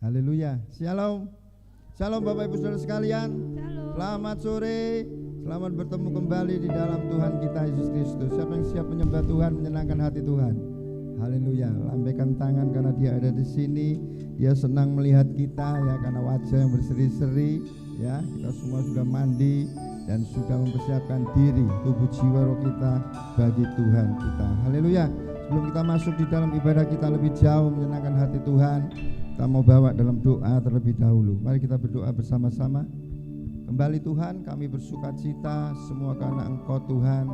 Haleluya. Shalom. Shalom Bapak Ibu Saudara sekalian. Shalom. Selamat sore. Selamat bertemu kembali di dalam Tuhan kita Yesus Kristus. Siapa yang siap menyembah Tuhan, menyenangkan hati Tuhan? Haleluya. Lambaikan tangan karena Dia ada di sini. Dia senang melihat kita ya, karena wajah yang berseri-seri ya. Kita semua sudah mandi dan sudah mempersiapkan diri, tubuh jiwa roh kita bagi Tuhan kita. Haleluya. Sebelum kita masuk di dalam ibadah kita lebih jauh menyenangkan hati Tuhan, kita mau bawa dalam doa terlebih dahulu. Mari kita berdoa bersama-sama. Kembali Tuhan, kami bersuka cita semua karena Engkau Tuhan.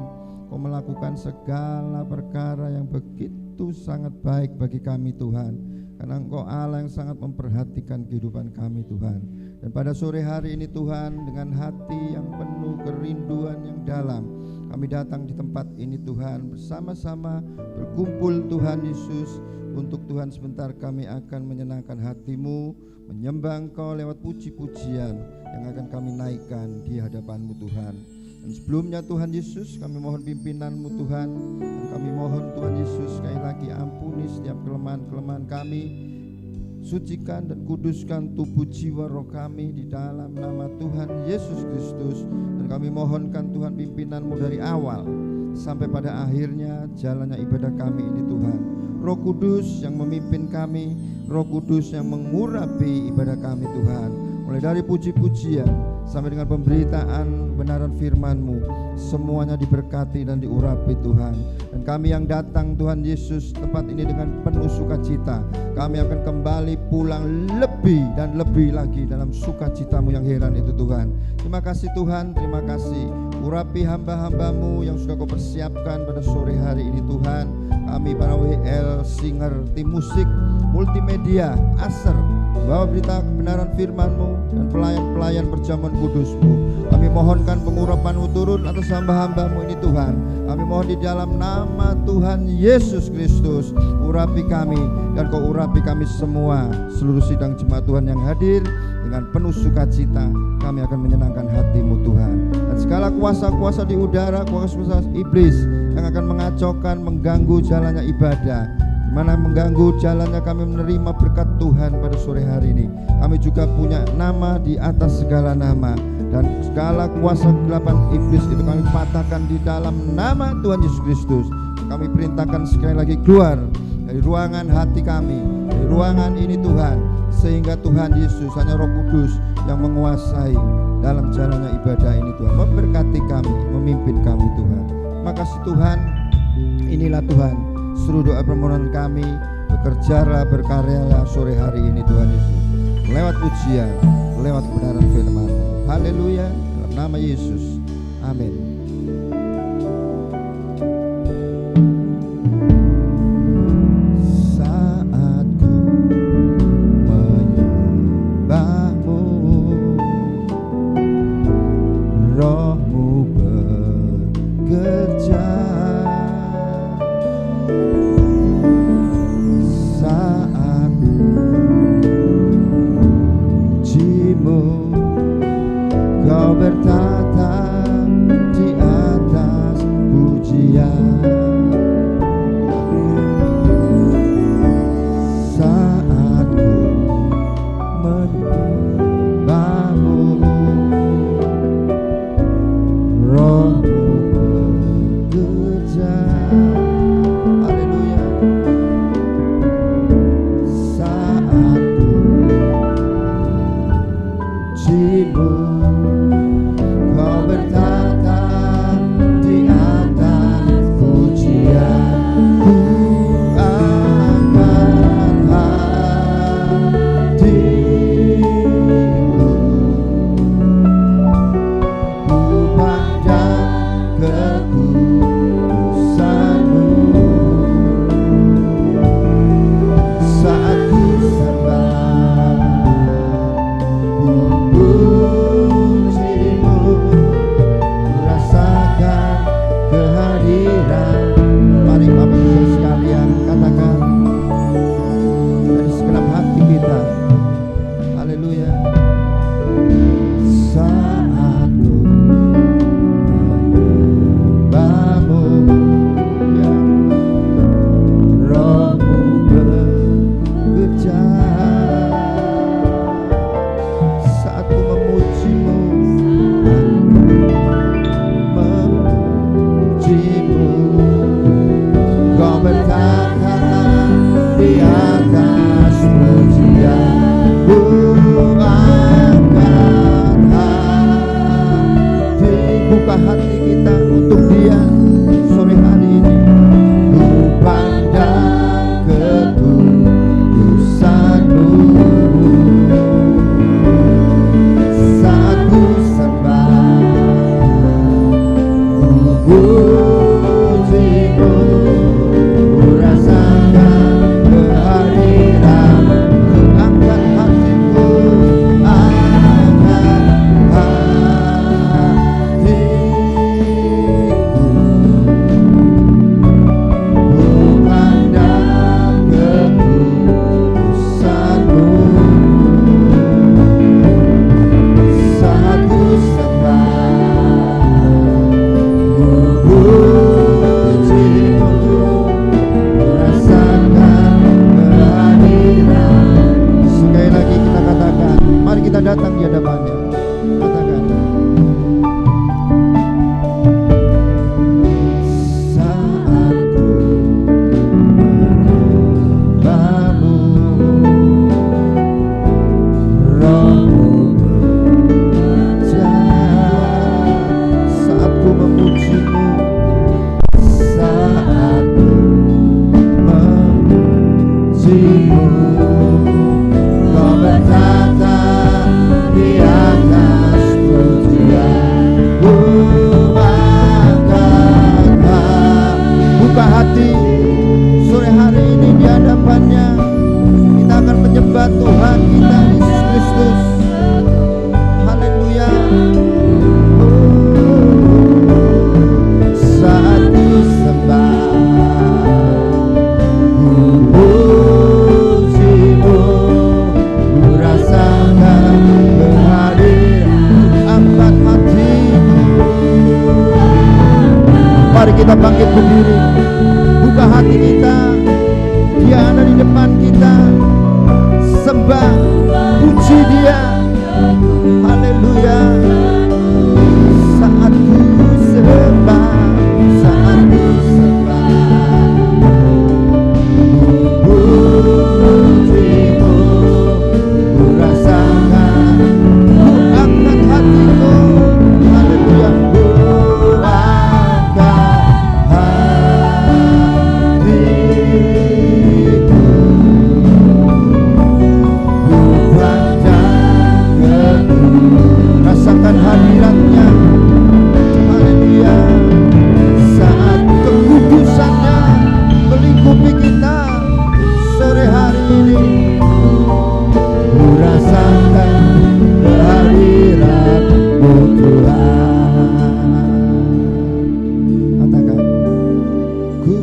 Kau melakukan segala perkara yang begitu sangat baik bagi kami Tuhan. Karena Engkau Allah yang sangat memperhatikan kehidupan kami Tuhan. Dan pada sore hari ini Tuhan, dengan hati yang penuh kerinduan yang dalam, kami datang di tempat ini Tuhan, bersama-sama berkumpul Tuhan Yesus. Untuk Tuhan sebentar kami akan menyenangkan hati-Mu, menyembah Engkau lewat puji-pujian yang akan kami naikkan di hadapan-Mu Tuhan. Dan sebelumnya Tuhan Yesus, kami mohon pimpinan-Mu Tuhan. Dan kami mohon Tuhan Yesus sekali lagi ampuni setiap kelemahan-kelemahan kami. Sucikan dan kuduskan tubuh jiwa roh kami di dalam nama Tuhan Yesus Kristus. Dan kami mohonkan Tuhan pimpinan-Mu dari awal sampai pada akhirnya jalannya ibadah kami ini Tuhan. Roh Kudus yang memimpin kami, Roh Kudus yang mengurapi ibadah kami Tuhan. Mulai dari puji-pujian sampai dengan pemberitaan kebenaran firman-Mu, semuanya diberkati dan diurapi Tuhan. Dan kami yang datang Tuhan Yesus tempat ini dengan penuh sukacita, kami akan kembali pulang lebih dan lebih lagi dalam sukacita-Mu yang heran itu Tuhan. Terima kasih Tuhan, terima kasih. Urapi hamba-hamba-Mu yang sudah Kau persiapkan pada sore hari ini Tuhan. Kami para WL, singer, tim musik, multimedia, aser, bawa berita kebenaran firman-Mu dan pelayan-pelayan perjamuan kudus-Mu. Kami mohonkan pengurapan-Mu turun atas hamba-hamba-Mu ini Tuhan. Kami mohon di dalam nama Tuhan Yesus Kristus, urapi kami dan Kau urapi kami semua. Seluruh sidang jemaat Tuhan yang hadir, dengan penuh sukacita kami akan menyenangkan hati-Mu Tuhan. Dan segala kuasa-kuasa di udara, kuasa-kuasa iblis yang akan mengacaukan, mengganggu jalannya ibadah, di mana mengganggu jalannya kami menerima berkat Tuhan pada sore hari ini. Kami juga punya nama di atas segala nama, dan segala kuasa kegelapan iblis itu kami patahkan di dalam nama Tuhan Yesus Kristus. Kami perintahkan sekali lagi keluar dari ruangan hati kami, dari ruangan ini Tuhan, sehingga Tuhan Yesus, hanya Roh Kudus yang menguasai dalam jalannya ibadah ini Tuhan. Memberkati kami, memimpin kami Tuhan. Terima kasih Tuhan. Inilah Tuhan seluruh doa permohonan kami. Bekerjalah, berkaryalah sore hari ini Tuhan Yesus, lewat pujian, lewat kebenaran firman. Haleluya, dalam nama Yesus, amin. Bertata di atas pujian. kita datang di hadapannya. Katakan, saat ku menyembahmu, Rohmu bekerja. Saat ku memujimu, saat ku memujimu, Kau bertata di atas pujianku, angkat. Buka hati sore hari ini di hadapannya. Kita akan menyembah Tuhan kita Yesus Kristus. Haleluya. Saat ku sembah, ku pujimu, ku rasakan kehadiran. Angkat hatimu. Mari kita bangkit berdiri. Buka hati kita. Dia ada di depan kita. Sembah, puji Dia. Haleluya. Saat ku sembah, saat ku sembah, ku pujimu, ku rasakan, ku angkat hatiku. Haleluya. Ku angkat hatiku, ku pandang ke rasakan hadiratnya. Haleluya. Saat kekudusannya melingkupi kita sore hari ini, ku rasakan kehadirat-Mu Tuhan. Katakan, ku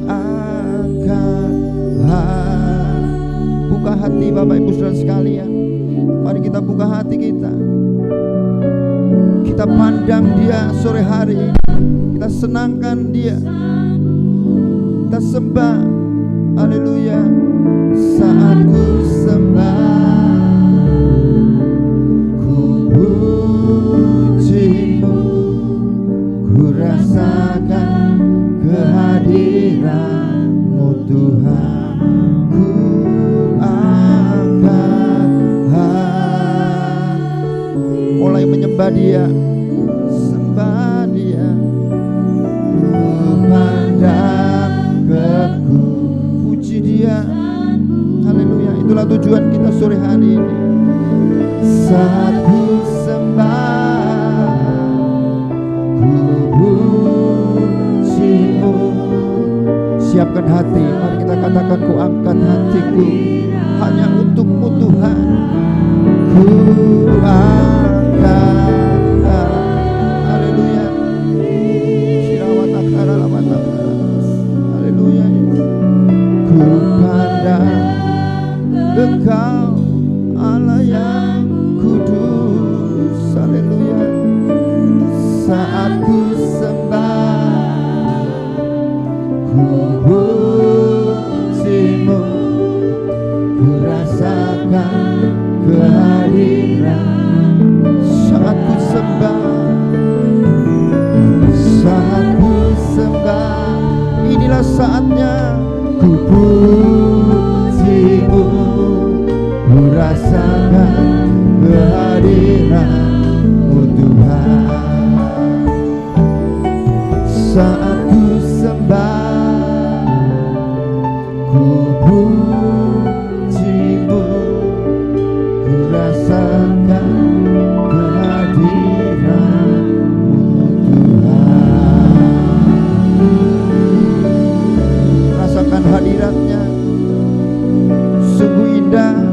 angkat buka hati Bapak Ibu Saudara sekalian. Mari kita buka hati kita. Kita pandang Dia sore hari ini. Kita senangkan Dia. Kita sembah. Haleluya. Saat ku sembah, ku pujimu, ku rasakan kehadiran-Mu Tuhan. Ku angkat hati, mulai menyembah Dia, sembah Dia. Ku pandang ke-Ku, puji Dia. Haleluya. Itulah tujuan kita sore hari ini. Saat ku sembah, ku pujimu. Siapkan hati. Mari kita katakan, ku angkat hatiku hanya untuk-Mu Tuhan. Ku angkat. Haleluya. Sirawat akara lamat akara. Haleluya. Ku pandang Engkau Allah yang kudus. Haleluya. Saat ku sembah, ku pujimu, ku rasakan kehadiran. Saat ku sembah, saat ku sembah, inilah saatnya. Ku pujimu, ku rasakan kehadiran-Mu Tuhan. Saat ku sembah, ku pujimu, ku rasakan kehadiran-Mu Tuhan. Rasakan hadiratnya, sungguh indah.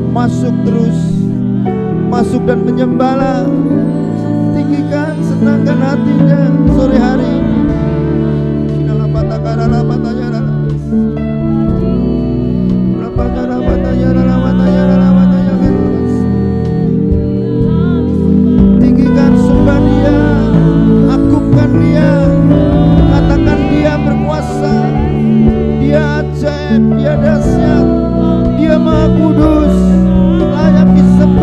Masuk terus, masuk dan menyembahlah. Tinggikan, senangkan hatinya sore hari ini. Tinggikan, sembah Dia, agungkan Dia, katakan Dia berkuasa, Dia ajaib, Dia dahsyat, Dia Maha Kudus, layak disembah.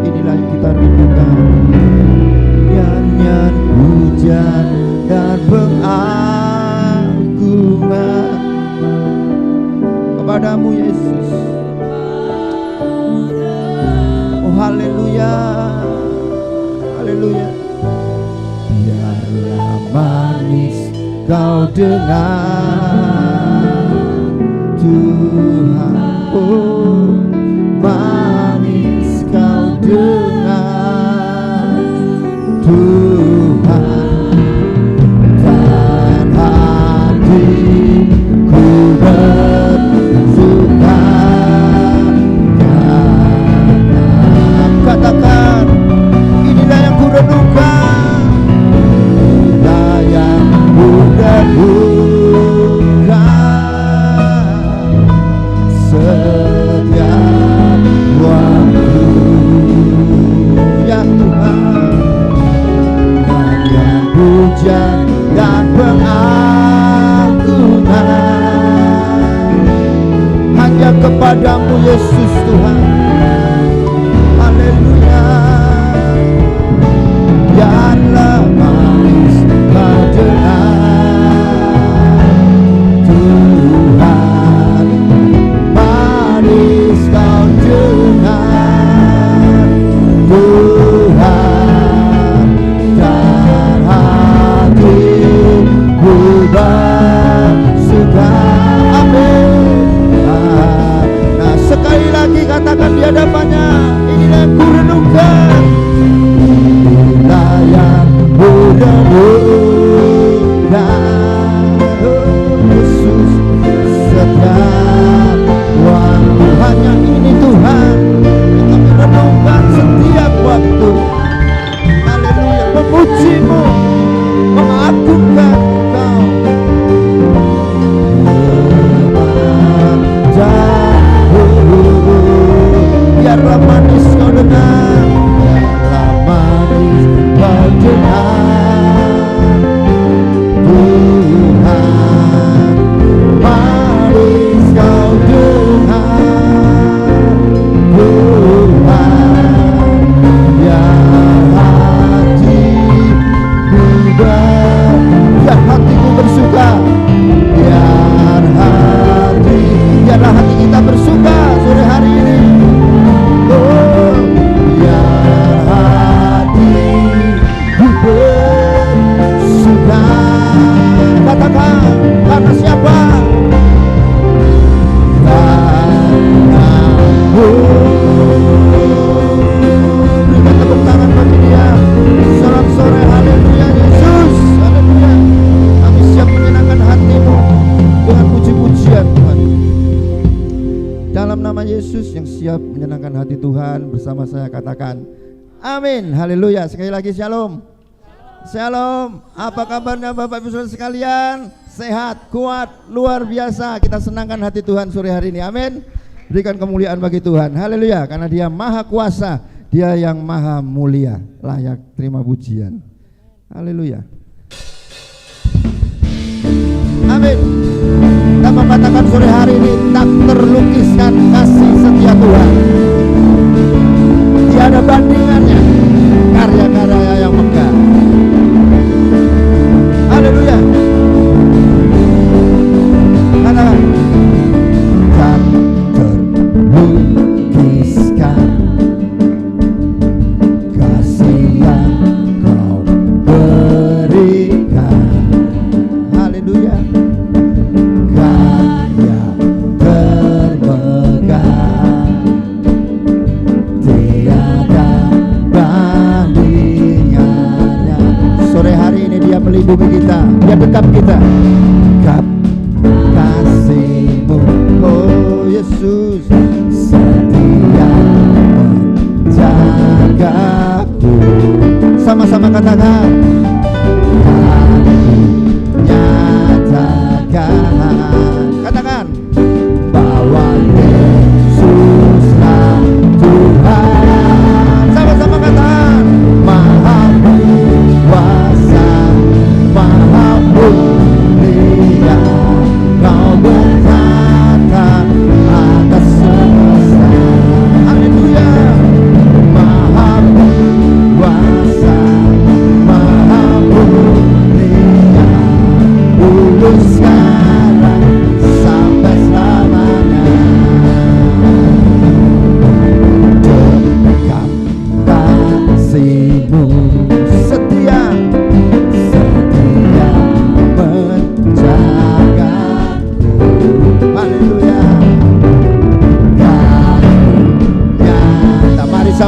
Inilah yang kita rindukan, nyanyian pujian dan pengagungan kepadamu Yesus. Oh haleluya, haleluya. Biarlah manis kau dengar Tuhan, oh manis kau dengar Tuhan, dan hatiku bersuka karena. Katakan, inilah yang ku renungkan, inilah yang ku renungkan setiap waktu ya Tuhan. Nyanyian pujian dan pengagungan hanya kepadamu Yesus Tuhan. Haleluya. Biarlah manis kau dengar Tuhan, manis kau dengar Tuhan, dan hatiku bersuka. Amin. Nah sekali lagi katakan di hadapannya, inilah yang ku renungkan, inilah yang ku renungkan, oh Yesus, setiap waktu. Hanya ini Tuhan yang kami renungkan setiap waktu. Haleluya, memuji-Mu, mengagungkan Engkau. Biarlah manis kau dengar, biarlah manis kau dengar Tuhan, manis kau dengar Tuhan, biar hatiku bersuka, biarlah hati kita bersuka sore hari ini. Oh, biar hati bersuka. Katakan, karena siapa? Karena-Mu. Berikan tepuk tangan bagi Dia. Sorak-sorai haleluya Yesus, haleluya. Kami siap menyenangkan hati-Mu dengan puji-pujian Tuhan. Dalam nama Yesus yang siap menyenangkan hati Tuhan, bersama saya katakan amin, haleluya. Sekali lagi shalom. Shalom. Apa kabarnya Bapak Ibu Saudara sekalian? Sehat, kuat, luar biasa. Kita senangkan hati Tuhan sore hari ini, amin. Berikan kemuliaan bagi Tuhan, haleluya. Karena Dia maha kuasa, Dia yang maha mulia, layak terima pujian, haleluya. Amin. Kita mengatakan sore hari ini tak terlukiskan kasih setia Tuhan. Tiada bandingannya karya-karya yang megah. Haleluya. Katakan, tak terlukiskan kasih yang Kau berikan. Haleluya. Karya termegah, tiada bandingannya. Sore hari ini Dia melindungi kita, Dia dekap kita. Dekap kasih-Mu, oh Yesus, setia menjagaku. Sama-sama katakan, katakan bahwa Yesuslah Tuhan. Sama-sama katakan, maha kuasa, maha mulia, Kau berkata atas semesta.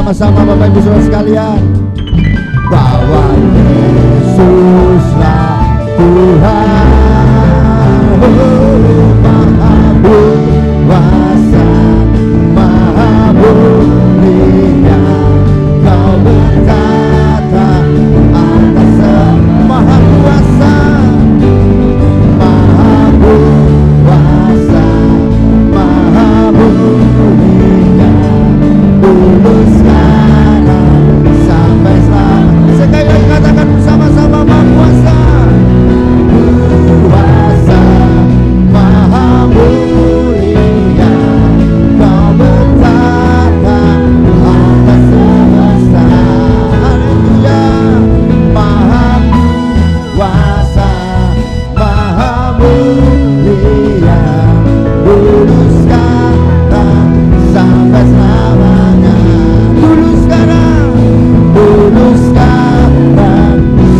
bersama-sama Bapak Ibu Saudara sekalian, bahwa Yesuslah Tuhan, Maha kuasa, Maha mulia, Kau berkata atas Maha kuasa, Maha kuasa, Maha mulia, dulu sekarang sampai selamanya. Sekali lagi katakan bersama-sama, Maha kuasa, kuasa, Maha mulia, Kau bertata atas semesta. Haleluya. Maha kuasa, Maha mulia, dulu sekarang sampai selamanya. Dulu sekarang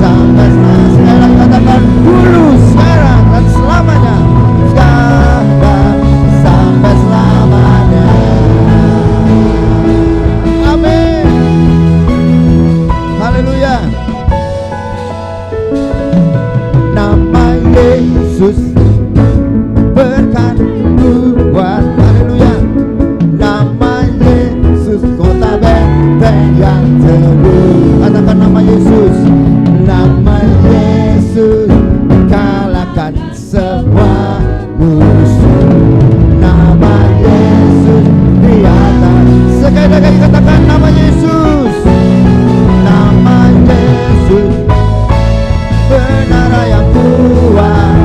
sampai selamanya. Sekali lagi katakan, dulu sekarang dan selamanya. Sekarang sampai selamanya. Amin. Haleluya. Nama Yesus berkat kuat. Haleluya. Nama Yesus kota benteng yang teguh. Katakan nama Yesus. Nama Yesus kalahkan semua musuh. Nama Yesus di atas. Sekali lagi katakan nama Yesus. Nama Yesus menara yang kuat.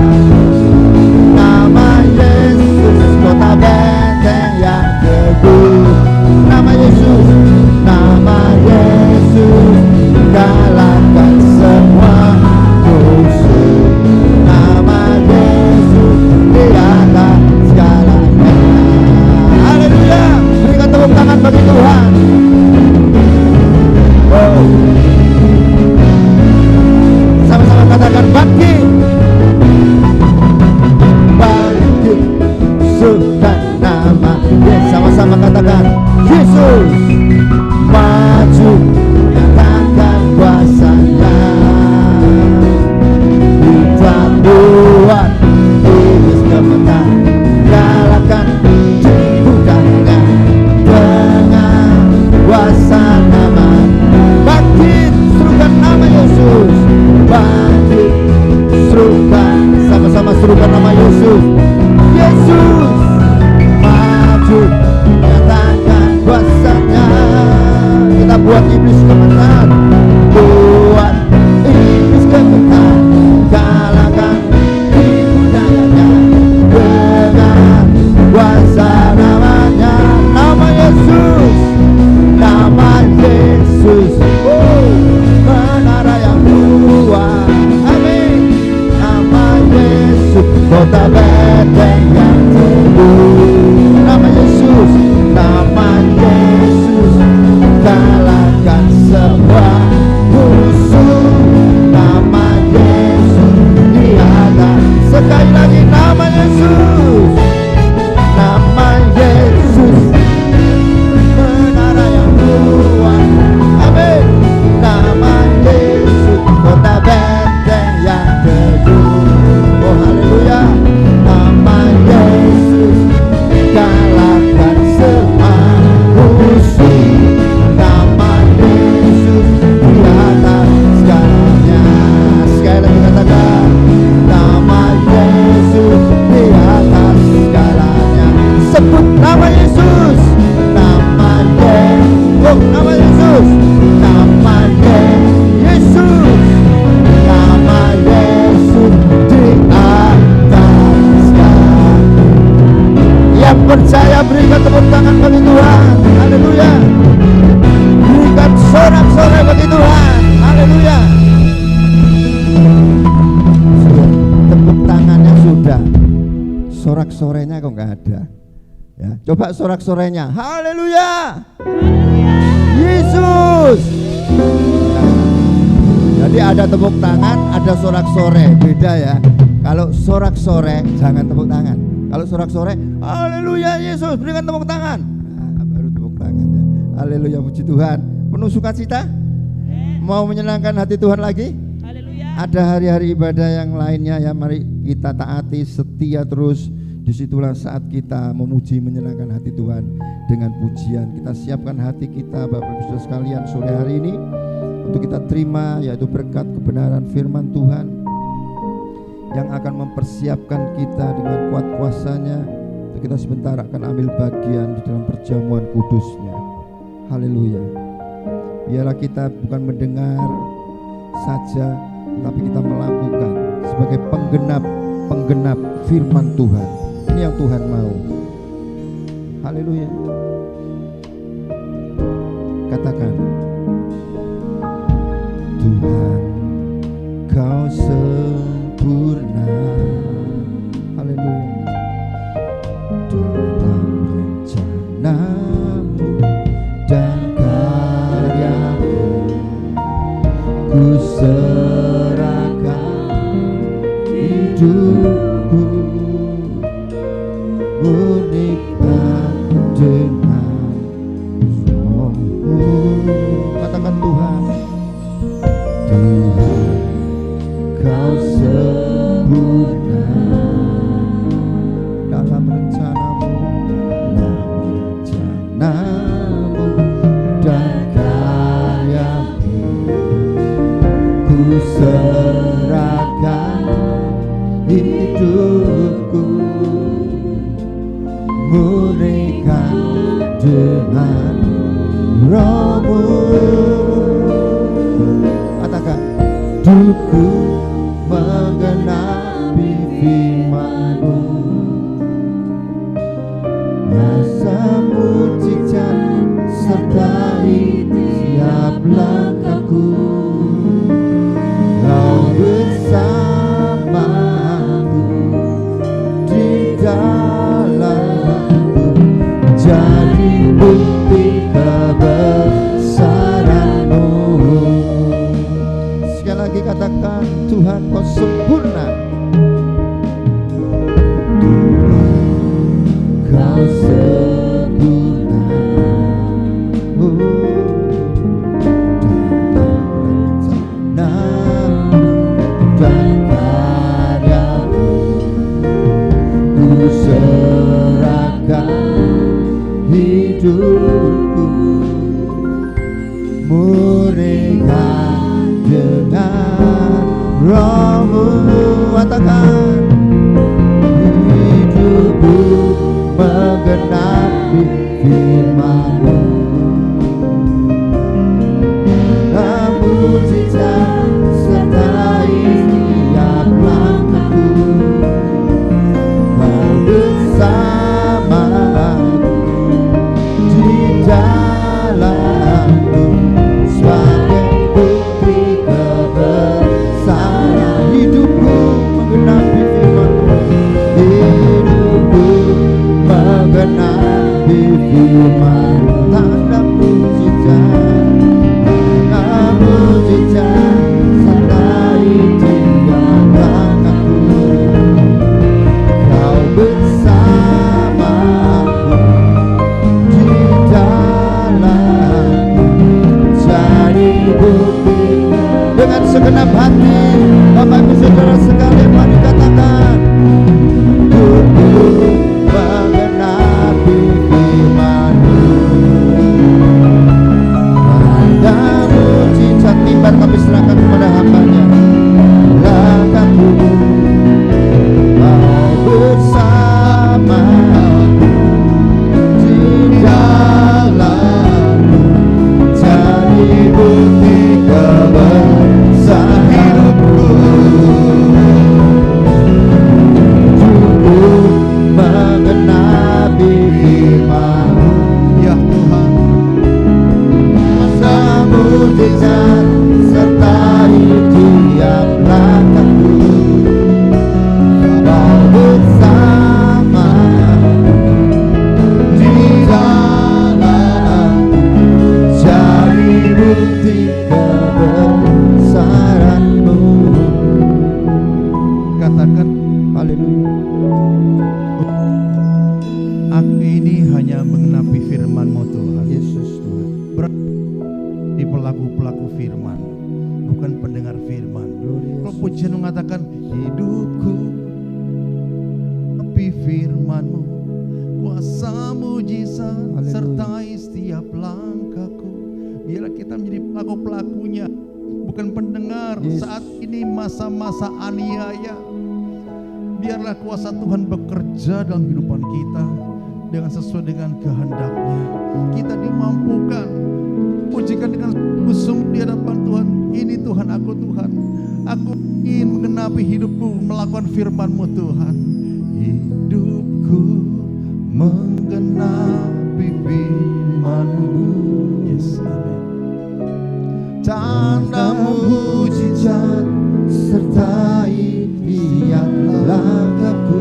Nama Yesus kota benteng yang teguh. Nama Yesus, nama Yesus kalahkan semua musuh. Nama Yesus di atas segalanya. Haleluya. Berikan tepuk tangan bagi Tuhan. Sama-sama katakan bangkit. Bangkit sukan nama Yesus. Sama-sama katakan Yesus. Maju nyatakan kuasanya. Kita buat iblis gemetar, kalahkan dibukanya dengan kuasa nama. Bangkit serukan nama Yesus. Bangkit serukan, sama-sama serukan nama Yesus. Yesus maju nyatakan kuasanya. Kita buat iblis gemetar, buat iblis gemetar, kalahkan dibudayanya dengan kuasa namanya. Nama Yesus, nama Yesus, menara yang kuat. Amin. Nama Yesus kota benteng yang teguh. Nama Yesus, nama Yesus kalahkan semua musuh. Nama Yesus di atas. Sekali lagi nama Yesus. Nama Yesus menara yang kuat. Amin. Nama Yesus kota benteng yang teguh. Oh haleluya. Nama Yesus kalahkan semua musuh. Nama Yesus di atas segalanya. Sekali lagi katakan nama Yesus di atas segalanya. Sebut nama Yesus. Nama Yesus. Oh nama Yesus. Nama Yesus. Nama Yesus di atas segalanya. Yang percaya berikan tepuk tangan bagi Tuhan. Haleluya. Berikan sorak-sorai bagi Tuhan. Haleluya. Tepuk tangannya sudah, sorak-sorainya kok nggak ada. Ya, coba sorak-sorainya. Haleluya. Yesus. Jadi ada tepuk tangan, ada sorak-sorai, beda ya. Kalau sorak-sorai jangan tepuk tangan. Kalau sorak-sorai, haleluya Yesus, berikan tepuk tangan. Nah, baru tepuk tangan ya. Haleluya, puji Tuhan. Penuh sukacita? Mau menyenangkan hati Tuhan lagi? Ada hari-hari ibadah yang lainnya ya, mari kita taati, setia terus. Disitulah saat kita memuji, menyenangkan hati Tuhan dengan pujian. Kita siapkan hati kita Bapak Ibu Saudara sekalian sore hari ini untuk kita terima, yaitu berkat kebenaran firman Tuhan yang akan mempersiapkan kita dengan kuat kuasanya. Untuk kita sebentar akan ambil bagian di dalam perjamuan kudusnya. Haleluya. Biarlah kita bukan mendengar saja, tapi kita melakukan sebagai penggenap firman Tuhan. Ini yang Tuhan mau. Haleluya. Katakan, Tuhan, Kau sempurna. Haleluya. Dalam rencanamu dan karyamu, ku serahkan hidupku, menikah dengan rohmu. Katakan, Tuhan, Tuhan, Kau sempurna dalam rencanamu dan karyamu, ku serahkan hidupku, murnikan dengan rohmu. Katakan, hidupku menggenapi firman-Mu, rasa mujizat sertai tiap langkahku. Kau bersamaku di dalamku, jadi bukti kebesaran-Mu. Sekali lagi katakan, Tuhan, Kau sempurna. Tuhan, Kau sempurna. Dan karyamu, ku serahkan hidupku, murnikan dengan rohmu. Katakan, hidupku menggenapi firman-Mu, mujizat sertai tiap langkahku. Kau bersamaku di dalamku, sebagai bukti kebesaran. Hidupku menggenapi firman-Mu, hidupku menggenapi firman-Mu. Tanda mujizat, tanda mujizat sertai tiap langkahku. Kau bersamaku di dalamku, jadi bukti. Dengan segenap hati Bapak Ibu Saudara sekalian, mari katakan, hidupku menggenapi firman-Mu. Tanda mujizat tiba kami serahkan kepada hamba-Nya. Langkahku, Kau bersamaku di dalamku, jadi bukti kebesaran-Mu. Hidupku menggenapi firman-Mu, ya Tuhan. Tanda mujizat sertai tiap langkahku. Kau bersamaku di dalamku, jadi bukti kebesaran-Mu. Katakan, haleluya. Aku ini hanya menggenapi firman-Mu, Tuhan. Yesus Tuhan. pelaku-pelaku firman, bukan pendengar firman. Kalau pujian mengatakan hidupku tapi firman-Mu, kuasa mujizat sertai setiap langkahku. Biarlah kita menjadi pelaku-pelakunya, bukan pendengar. Saat ini masa-masa aniaya, biarlah kuasa Tuhan bekerja dalam kehidupan kita dengan sesuai dengan kehendak-Nya. Kita dimampukan, pujikan dengan sungguh di hadapan Tuhan. Ini Tuhan, aku Tuhan, aku ingin menggenapi hidupku melakukan firman-Mu Tuhan. Hidupku menggenapi firman-Mu. Yes, amin. Tanda mujizat sertai tiap langkahku,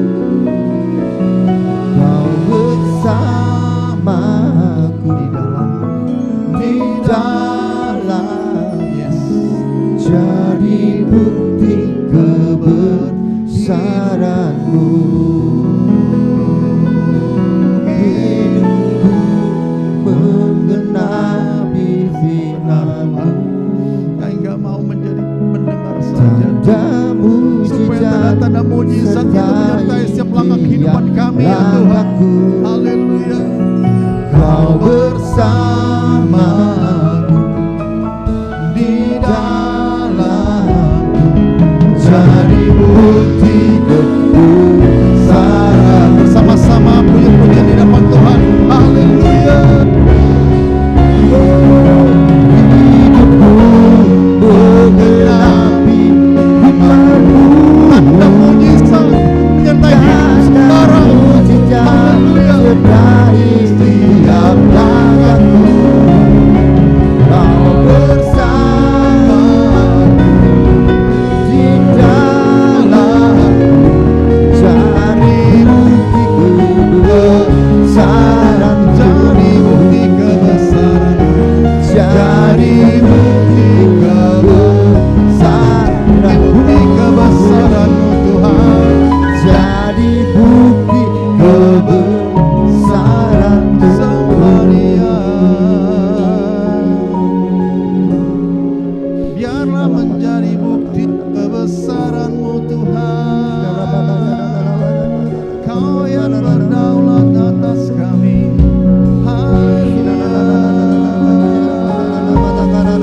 Kau bersamaku di dalam, Yes. jadi bukti kebesaran-Mu. Hidupku menggenapi firman-Mu. Kau enggak mau menjadi pendengar saja, Tanda supaya tanda mujizat itu menyertai setiap langkah kehidupan kami ya Tuhan. Haleluya. Kau bersamaku di dalam, jadi bukti kebesaran. Bersama-sama puji-pujian di hadapan Tuhan. Haleluya. Hidupku menggenapi firman-Mu. Tanda mujizat menyertai hidup sekarang. Haleluya. Sertai setiap langkahku, Kau bersamaku di dalam, jadi bukti kebesaran. Jadi bukti kebesaran, Jadi bukti kebesaran, bukti kebesaran-Mu Tuhan. jadi bukti kebesaran Samaria, biarlah menjadi bukti kebesaran-Mu Tuhan. Kau yang berdaulat atas kami.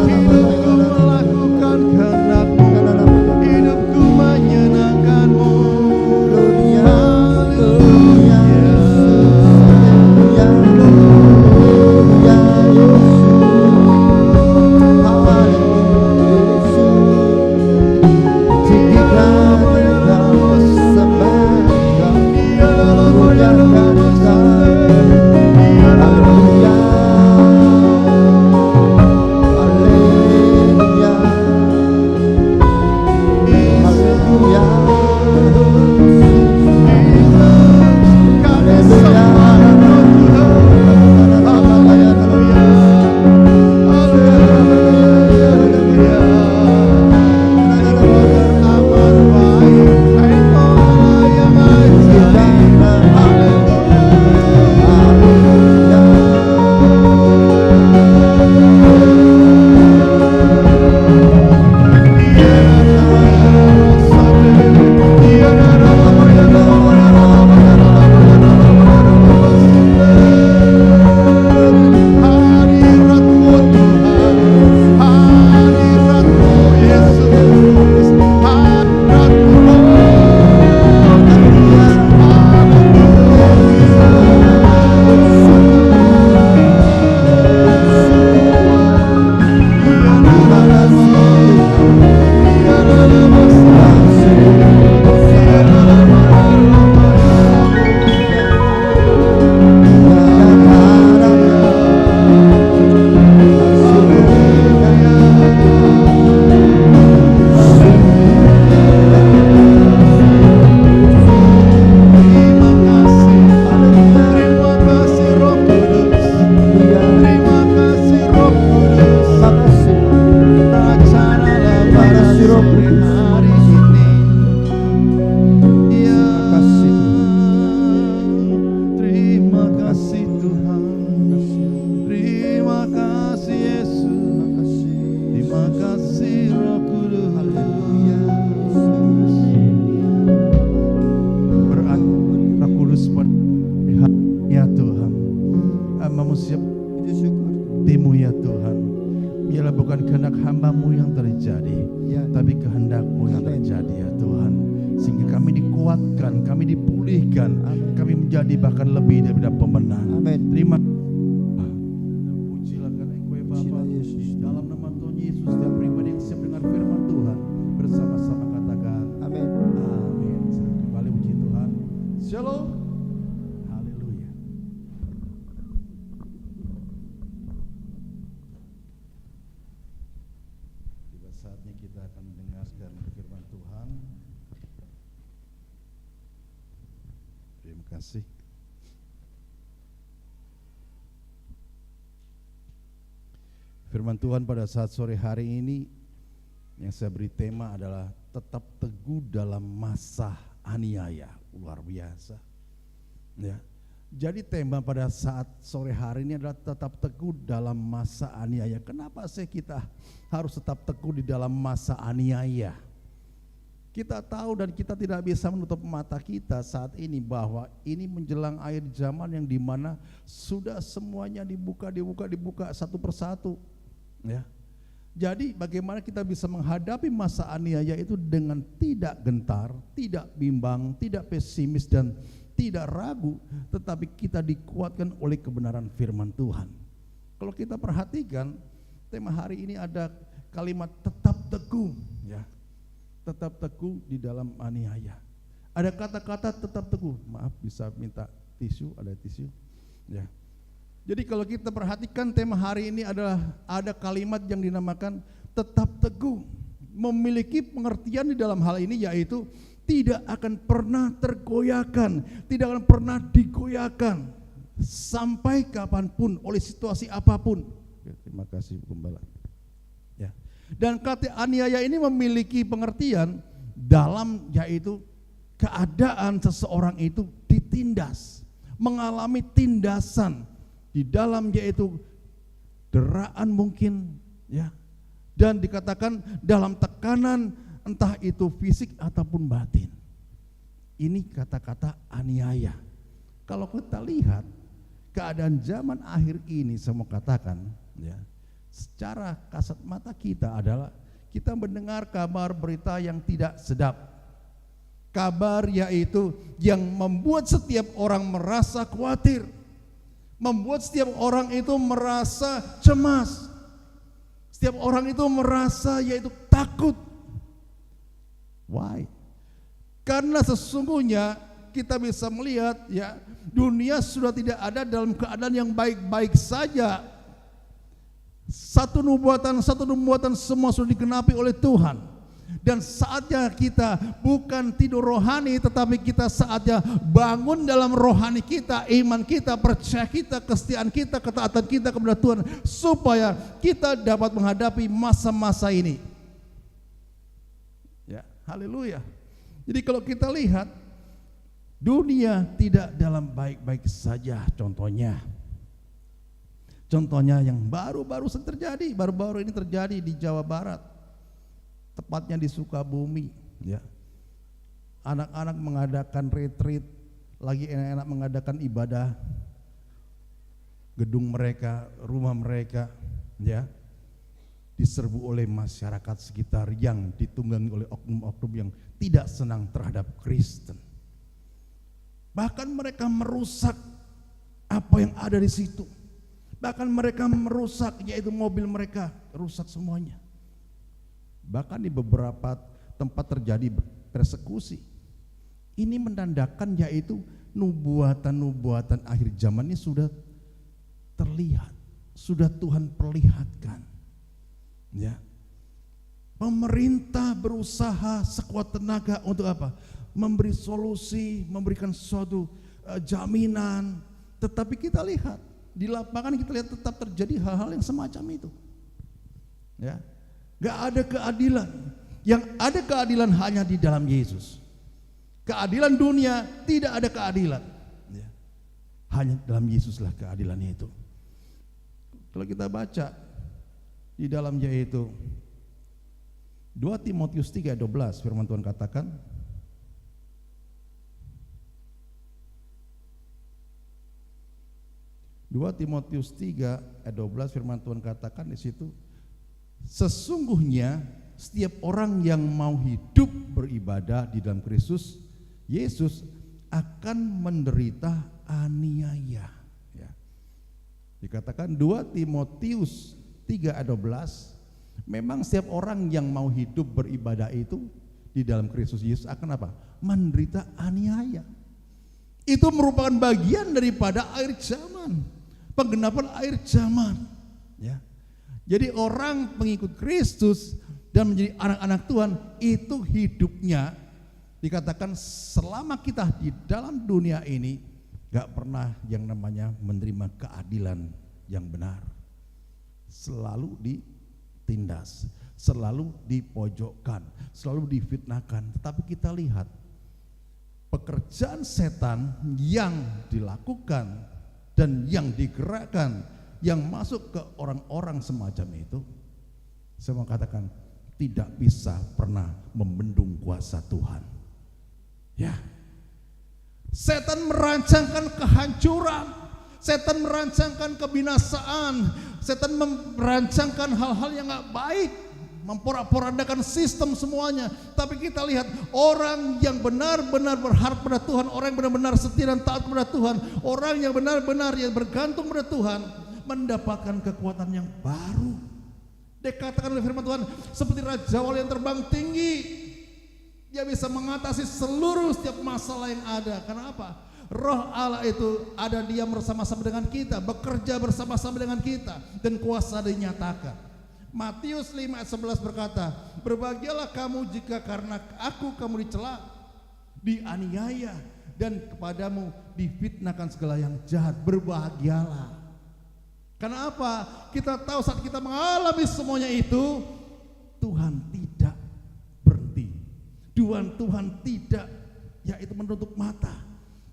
Hidupku melakukan kehendak-Mu, hidupku menyenangkan-Mu. Haleluya. kamu siap Puji syukur. timu ya Tuhan. Biarlah bukan kehendak hamba-Mu yang terjadi, Ya. tapi kehendak-Mu yang Amin. terjadi ya Tuhan. Sehingga kami dikuatkan, kami dipulihkan, Amin. kami menjadi bahkan lebih daripada pemenang. Amin. Terima pujilah karena Engkau ya Bapa. Pujilah Yesus. Di dalam nama Tuhan Yesus, setiap pribadi yang siap dengar firman Tuhan bersama-sama katakan Amin. amin. Kembali puji Tuhan. Shalom. Haleluya. Tiba saatnya kita akan mendengarkan firman Tuhan. Terima kasih. Firman Tuhan pada saat sore hari ini yang saya beri tema adalah tetap teguh dalam masa aniaya. Luar biasa. Ya. Jadi tema pada saat sore hari ini adalah tetap teguh dalam masa aniaya. Kenapa sih kita harus tetap teguh di dalam masa aniaya? Kita tahu dan kita tidak bisa menutup mata kita saat ini bahwa ini menjelang akhir zaman yang dimana sudah semuanya dibuka satu persatu. Ya. Jadi bagaimana kita bisa menghadapi masa aniaya itu dengan tidak gentar, tidak bimbang, tidak pesimis dan tidak ragu, tetapi kita dikuatkan oleh kebenaran firman Tuhan. Kalau kita perhatikan tema hari ini ada kalimat tetap teguh, ya. Tetap teguh di dalam aniaya. Ada kata-kata tetap teguh. Maaf, bisa minta tisu, ada tisu. Ya. Jadi kalau kita perhatikan tema hari ini adalah ada kalimat yang dinamakan tetap teguh. Memiliki pengertian di dalam hal ini yaitu tidak akan pernah tergoyahkan, tidak akan pernah digoyahkan sampai kapanpun oleh situasi apapun. Ya, terima kasih Gembala. Ya. Dan kata aniaya ini memiliki pengertian dalam yaitu keadaan seseorang itu ditindas, mengalami tindasan di dalam yaitu deraan mungkin, ya, dan dikatakan dalam tekanan entah itu fisik ataupun batin. Ini kata-kata aniaya. Kalau kita lihat keadaan zaman akhir ini, saya mau katakan, ya, secara kasat mata kita adalah kita mendengar kabar berita yang tidak sedap. Kabar yaitu yang membuat setiap orang merasa khawatir, membuat setiap orang itu merasa cemas, setiap orang itu merasa yaitu takut. Why? Karena sesungguhnya kita bisa melihat, ya, dunia sudah tidak ada dalam keadaan yang baik-baik saja. Satu nubuatan semua sudah digenapi oleh Tuhan. Dan saatnya kita bukan tidur rohani, tetapi kita saatnya bangun dalam rohani kita, iman kita, percaya kita, kesetiaan kita, ketaatan kita kepada Tuhan, supaya kita dapat menghadapi masa-masa ini. Ya, haleluya. Jadi kalau kita lihat dunia tidak dalam baik-baik saja, contohnya yang baru-baru ini terjadi di Jawa Barat, tepatnya di Sukabumi, ya. Anak-anak mengadakan retreat, lagi enak-enak mengadakan ibadah, gedung mereka, rumah mereka, ya, diserbu oleh masyarakat sekitar yang ditunggangi oleh oknum-oknum yang tidak senang terhadap Kristen. Bahkan mereka merusak apa yang ada di situ. Bahkan mereka merusak, yaitu mobil mereka, rusak semuanya. Bahkan di beberapa tempat terjadi persekusi. Ini menandakan yaitu nubuatan-nubuatan akhir zaman ini sudah terlihat, sudah Tuhan perlihatkan. Ya. Pemerintah berusaha sekuat tenaga untuk apa? Memberi solusi, memberikan suatu jaminan. Tetapi kita lihat di lapangan, kita lihat tetap terjadi hal-hal yang semacam itu. Ya. Gak ada keadilan. Yang ada keadilan hanya di dalam Yesus. Keadilan dunia tidak ada keadilan. Ya. Hanya dalam Yesuslah keadilannya itu. Kalau kita baca di dalam yaitu 2 Timotius 3:12, firman Tuhan katakan, 2 Timotius 3 ayat 12 firman Tuhan katakan di situ, sesungguhnya setiap orang yang mau hidup beribadah di dalam Kristus Yesus akan menderita aniaya. Ya. Dikatakan 2 Timotius 3 ayat 12, memang setiap orang yang mau hidup beribadah itu di dalam Kristus Yesus akan apa? Menderita aniaya. Itu merupakan bagian daripada akhir zaman, penggenapan akhir zaman. Ya. Jadi orang pengikut Kristus dan menjadi anak-anak Tuhan itu hidupnya dikatakan selama kita di dalam dunia ini gak pernah yang namanya menerima keadilan yang benar. Selalu ditindas, selalu dipojokkan, selalu difitnahkan. Tetapi kita lihat pekerjaan setan yang dilakukan dan yang digerakkan, yang masuk ke orang-orang semacam itu, saya mau katakan tidak bisa pernah membendung kuasa Tuhan. Ya, setan merancangkan kehancuran, setan merancangkan kebinasaan, setan merancangkan hal-hal yang gak baik, memporak-porandakan sistem semuanya. Tapi kita lihat orang yang benar-benar berharap pada Tuhan, orang yang benar-benar setia dan taat kepada Tuhan, orang yang benar-benar yang bergantung pada Tuhan, mendapatkan kekuatan yang baru. Dikatakan oleh firman Tuhan seperti Raja Wali yang terbang tinggi, dia bisa mengatasi seluruh setiap masalah yang ada. Kenapa? Roh Allah itu ada, dia bersama-sama dengan kita, bekerja bersama-sama dengan kita, dan kuasa dinyatakan. Matius 5 ayat 11 berkata, berbahagialah kamu jika karena aku kamu dicela, dianiaya, dan kepadamu difitnahkan segala yang jahat. Berbahagialah. Karena apa? Kita tahu saat kita mengalami semuanya itu, Tuhan tidak berhenti. Tuhan tidak yaitu menutup mata.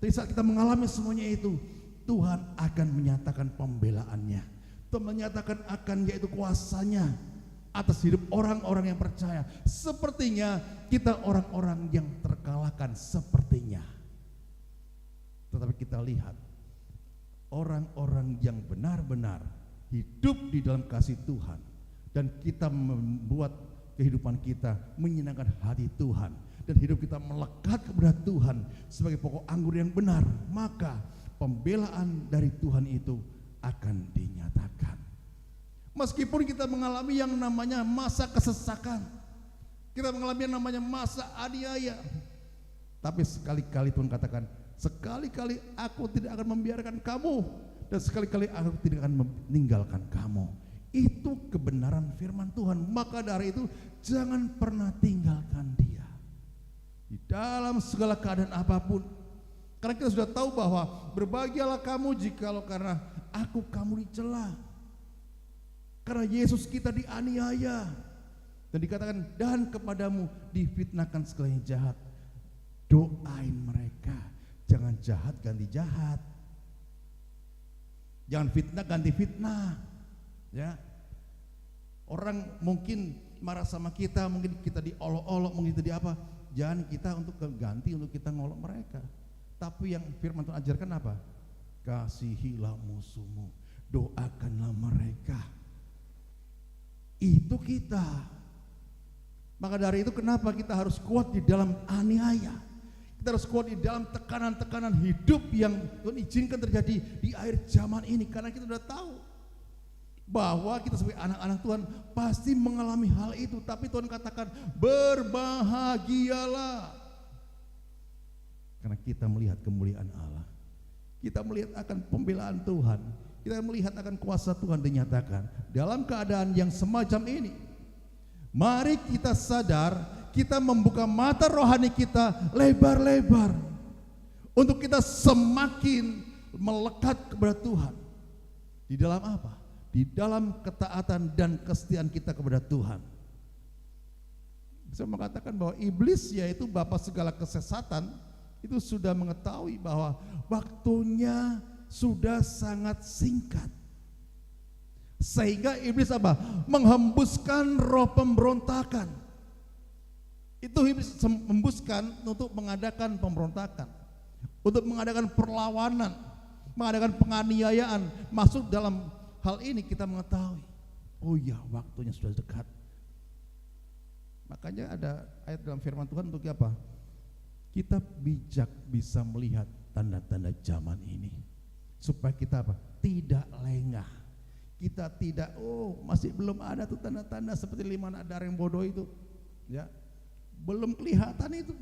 Tapi saat kita mengalami semuanya itu, Tuhan akan menyatakan pembelaannya. Tuhan menyatakan akan yaitu kuasanya atas hidup orang-orang yang percaya. Sepertinya kita orang-orang yang terkalahkan sepertinya. Tetapi kita lihat orang-orang yang benar-benar hidup di dalam kasih Tuhan, dan kita membuat kehidupan kita menyenangkan hati Tuhan, dan hidup kita melekat kepada Tuhan sebagai pokok anggur yang benar, maka pembelaan dari Tuhan itu akan dinyatakan. Meskipun kita mengalami yang namanya masa kesesakan, kita mengalami yang namanya masa aniaya, tapi sekali-kali Tuhan katakan, sekali-kali aku tidak akan membiarkan kamu, dan sekali-kali aku tidak akan meninggalkan kamu. Itu kebenaran firman Tuhan. Maka dari itu jangan pernah tinggalkan dia di dalam segala keadaan apapun. Karena kita sudah tahu bahwa berbahagialah kamu jikalau karena aku kamu dicela. Karena Yesus kita dianiaya, dan dikatakan dan kepadamu difitnahkan segala yang jahat. Doain mereka. Jangan jahat ganti jahat, jangan fitnah ganti fitnah. Ya, orang mungkin marah sama kita, mungkin kita diolok-olok, mungkin kita di apa, jangan kita untuk ganti untuk kita ngolok mereka. Tapi yang firman Tuhan ajarkan apa? Kasihilah musuhmu, doakanlah mereka. Itu kita. Maka dari itu kenapa kita harus kuat di dalam aniaya? Kita harus kuat di dalam tekanan-tekanan hidup yang Tuhan izinkan terjadi di akhir zaman ini. Karena kita sudah tahu bahwa kita sebagai anak-anak Tuhan pasti mengalami hal itu. Tapi Tuhan katakan berbahagialah. Karena kita melihat kemuliaan Allah, kita melihat akan pembelaan Tuhan, kita melihat akan kuasa Tuhan dinyatakan. Dalam keadaan yang semacam ini, mari kita sadar, kita membuka mata rohani kita lebar-lebar untuk kita semakin melekat kepada Tuhan. Di dalam apa? Di dalam ketaatan dan kesetiaan kita kepada Tuhan. Saya mengatakan bahwa iblis, yaitu bapa segala kesesatan, itu sudah mengetahui bahwa waktunya sudah sangat singkat. Sehingga iblis apa? Menghembuskan roh pemberontakan. Itu iblis membuskan untuk mengadakan pemberontakan, untuk mengadakan perlawanan, mengadakan penganiayaan. Masuk dalam hal ini kita mengetahui, oh ya, waktunya sudah dekat. Makanya ada ayat dalam firman Tuhan untuk apa? Kita bijak bisa melihat tanda-tanda zaman ini, supaya kita apa? Tidak lengah. Kita tidak, masih belum ada tuh tanda-tanda seperti 5 anak darah yang bodoh itu, ya, belum kelihatan itu.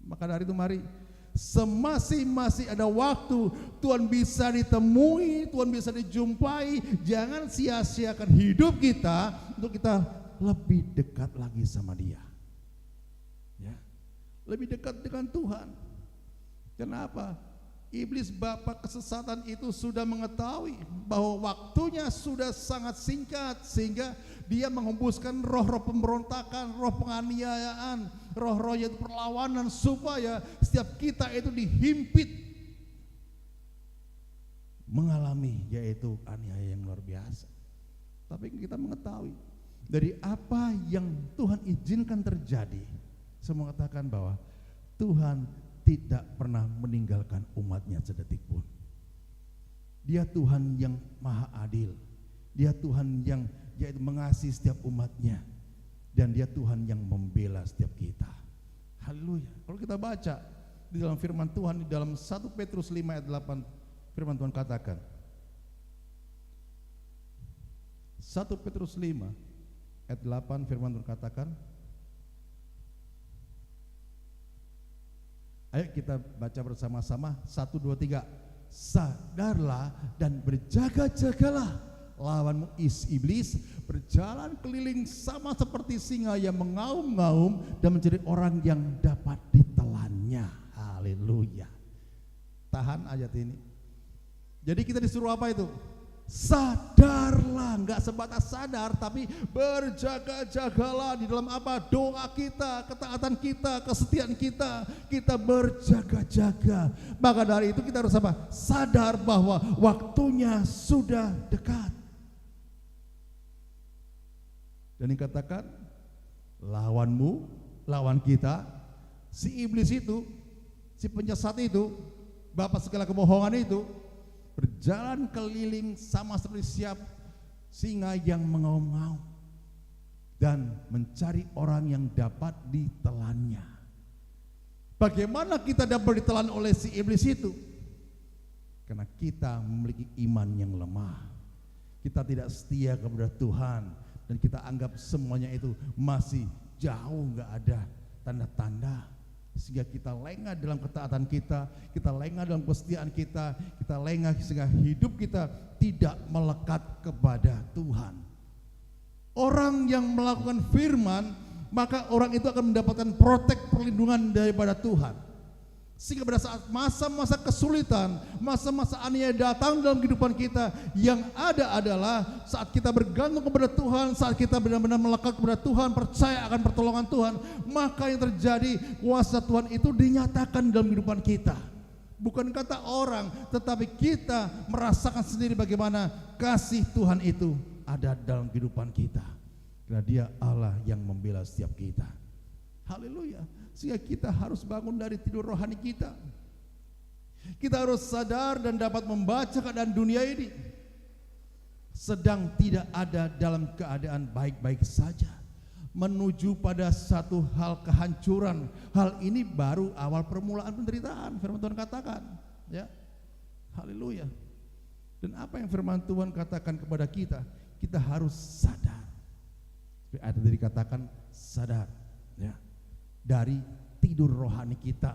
Maka dari itu mari, masih ada waktu, Tuhan bisa ditemui, Tuhan bisa dijumpai. Jangan sia-siakan hidup kita untuk kita lebih dekat lagi sama Dia, ya, lebih dekat dengan Tuhan. Kenapa? Iblis bapa kesesatan itu sudah mengetahui bahwa waktunya sudah sangat singkat, sehingga dia menghembuskan roh-roh pemberontakan, roh penganiayaan, roh-roh yaitu perlawanan, supaya setiap kita itu dihimpit mengalami yaitu aniaya yang luar biasa. Tapi kita mengetahui dari apa yang Tuhan izinkan terjadi, saya mengatakan bahwa Tuhan tidak pernah meninggalkan umatnya sedetik pun. Dia Tuhan yang maha adil, Dia Tuhan yang yaitu mengasihi setiap umatnya, dan Dia Tuhan yang membela setiap kita. Haleluya. Kalau kita baca di dalam firman Tuhan, di dalam 1 Petrus 5 ayat 8, firman Tuhan katakan, 1 Petrus 5 ayat 8, firman Tuhan katakan, ayo kita baca bersama-sama, 1, 2, 3. Sadarlah dan berjaga-jagalah, lawanmu iblis berjalan keliling sama seperti singa yang mengaum-ngaum dan mencari orang yang dapat ditelannya. Haleluya. Tahan ayat ini. Jadi kita disuruh apa itu? Sadarlah, enggak sebatas sadar, tapi berjaga-jagalah di dalam apa? Doa kita, ketaatan kita, kesetiaan kita, kita berjaga-jaga. Maka dari itu kita harus apa? Sadar bahwa waktunya sudah dekat. Dan dikatakan lawanmu, lawan kita, si iblis itu, si penyesat itu, bapa segala kebohongan itu, berjalan keliling sama seperti singa yang mengaum-ngaum dan mencari orang yang dapat ditelannya. Bagaimana kita dapat ditelan oleh si iblis itu? Karena kita memiliki iman yang lemah. Kita tidak setia kepada Tuhan, dan kita anggap semuanya itu masih jauh, nggak ada tanda-tanda. Sehingga kita lengah dalam ketaatan kita lengah dalam kesetiaan kita lengah sehingga hidup kita tidak melekat kepada Tuhan. Orang yang melakukan firman, maka orang itu akan mendapatkan perlindungan daripada Tuhan. Sehingga pada saat masa-masa kesulitan, masa-masa aniaya datang dalam kehidupan kita, yang ada adalah saat kita bergantung kepada Tuhan, saat kita benar-benar melekat kepada Tuhan, percaya akan pertolongan Tuhan, maka yang terjadi, kuasa Tuhan itu dinyatakan dalam kehidupan kita. Bukan kata orang, tetapi kita merasakan sendiri bagaimana kasih Tuhan itu ada dalam kehidupan kita. Karena Dia Allah yang membela setiap kita. Haleluya. Sehingga kita harus bangun dari tidur rohani kita. Kita harus sadar dan dapat membaca keadaan dunia ini sedang tidak ada dalam keadaan baik-baik saja, menuju pada satu hal kehancuran. Hal ini baru awal permulaan penderitaan, firman Tuhan katakan, ya. Haleluya. Dan apa yang firman Tuhan katakan kepada kita? Kita harus sadar. Ada tadi katakan sadar, ya, dari tidur rohani kita,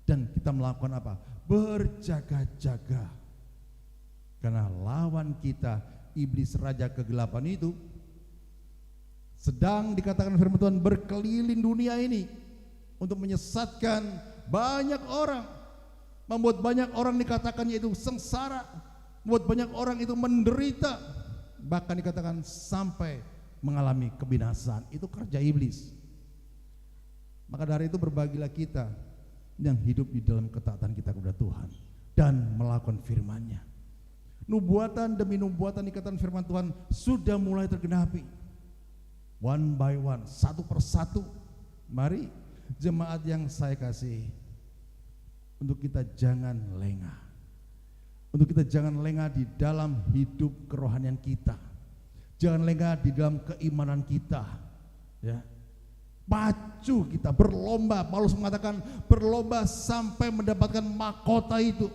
dan kita melakukan apa? Berjaga-jaga. Karena lawan kita, iblis raja kegelapan itu, sedang dikatakan firman Tuhan berkeliling dunia ini untuk menyesatkan banyak orang, membuat banyak orang dikatakan yaitu sengsara, membuat banyak orang itu menderita, bahkan dikatakan sampai mengalami kebinasaan. Itu kerja iblis. Maka dari itu berbagilah kita yang hidup di dalam ketaatan kita kepada Tuhan dan melakukan firman-Nya. Nubuatan demi nubuatan ikatan firman Tuhan sudah mulai tergenapi. One by one, satu persatu. Mari jemaat yang saya kasih, untuk kita jangan lengah. untuk kita jangan lengah di dalam hidup kerohanian kita. Jangan lengah di dalam keimanan kita. Ya. Pacu kita berlomba. Paulus mengatakan berlomba sampai mendapatkan mahkota itu.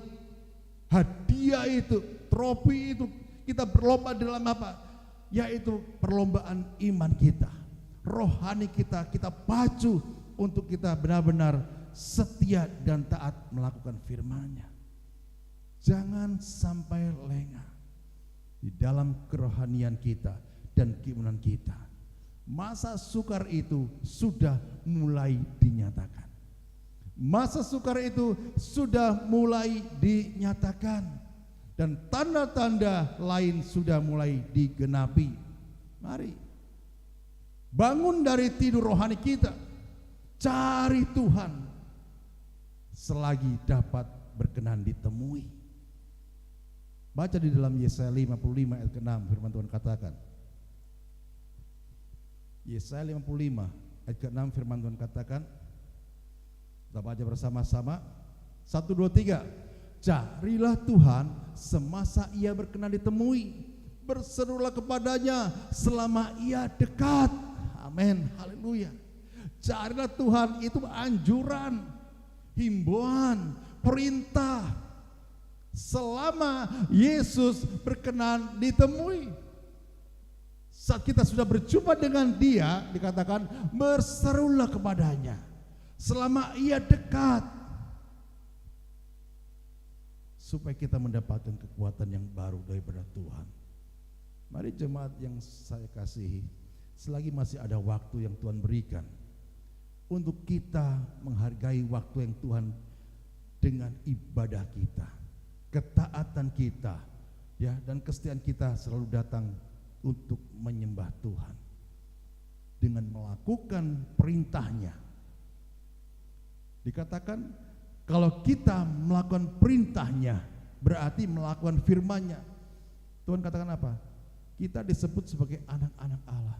Hadiah itu, trofi itu. Kita berlomba dalam apa? Yaitu perlombaan iman kita. Rohani kita, kita pacu untuk kita benar-benar setia dan taat melakukan firman-Nya. Jangan sampai lengah di dalam kerohanian kita dan keimanan kita. Masa sukar itu sudah mulai dinyatakan. Masa sukar itu sudah mulai dinyatakan. Dan tanda-tanda lain sudah mulai digenapi. Mari bangun dari tidur rohani kita. Cari Tuhan selagi dapat berkenan ditemui. Baca di dalam Yesaya 55 ayat ke-6, firman Tuhan katakan. Yesaya 55 ayat ke-6 firman Tuhan katakan. Kita baca bersama-sama. 1, 2, 3. Carilah Tuhan semasa ia berkenan ditemui. Berserulah kepadanya selama ia dekat. Amin, haleluya. Carilah Tuhan itu anjuran, himbauan, perintah. Selama Yesus berkenan ditemui. Saat kita sudah berjumpa dengan Dia, dikatakan berserulah kepadanya selama ia dekat, supaya kita mendapatkan kekuatan yang baru daripada Tuhan. Mari jemaat yang saya kasihi, selagi masih ada waktu yang Tuhan berikan untuk kita menghargai waktu yang Tuhan dengan ibadah kita, ketaatan kita, ya, dan kesetiaan kita selalu datang untuk menyembah Tuhan dengan melakukan perintah-Nya. Dikatakan kalau kita melakukan perintah-Nya berarti melakukan firman-Nya. Tuhan katakan apa? Kita disebut sebagai anak-anak Allah.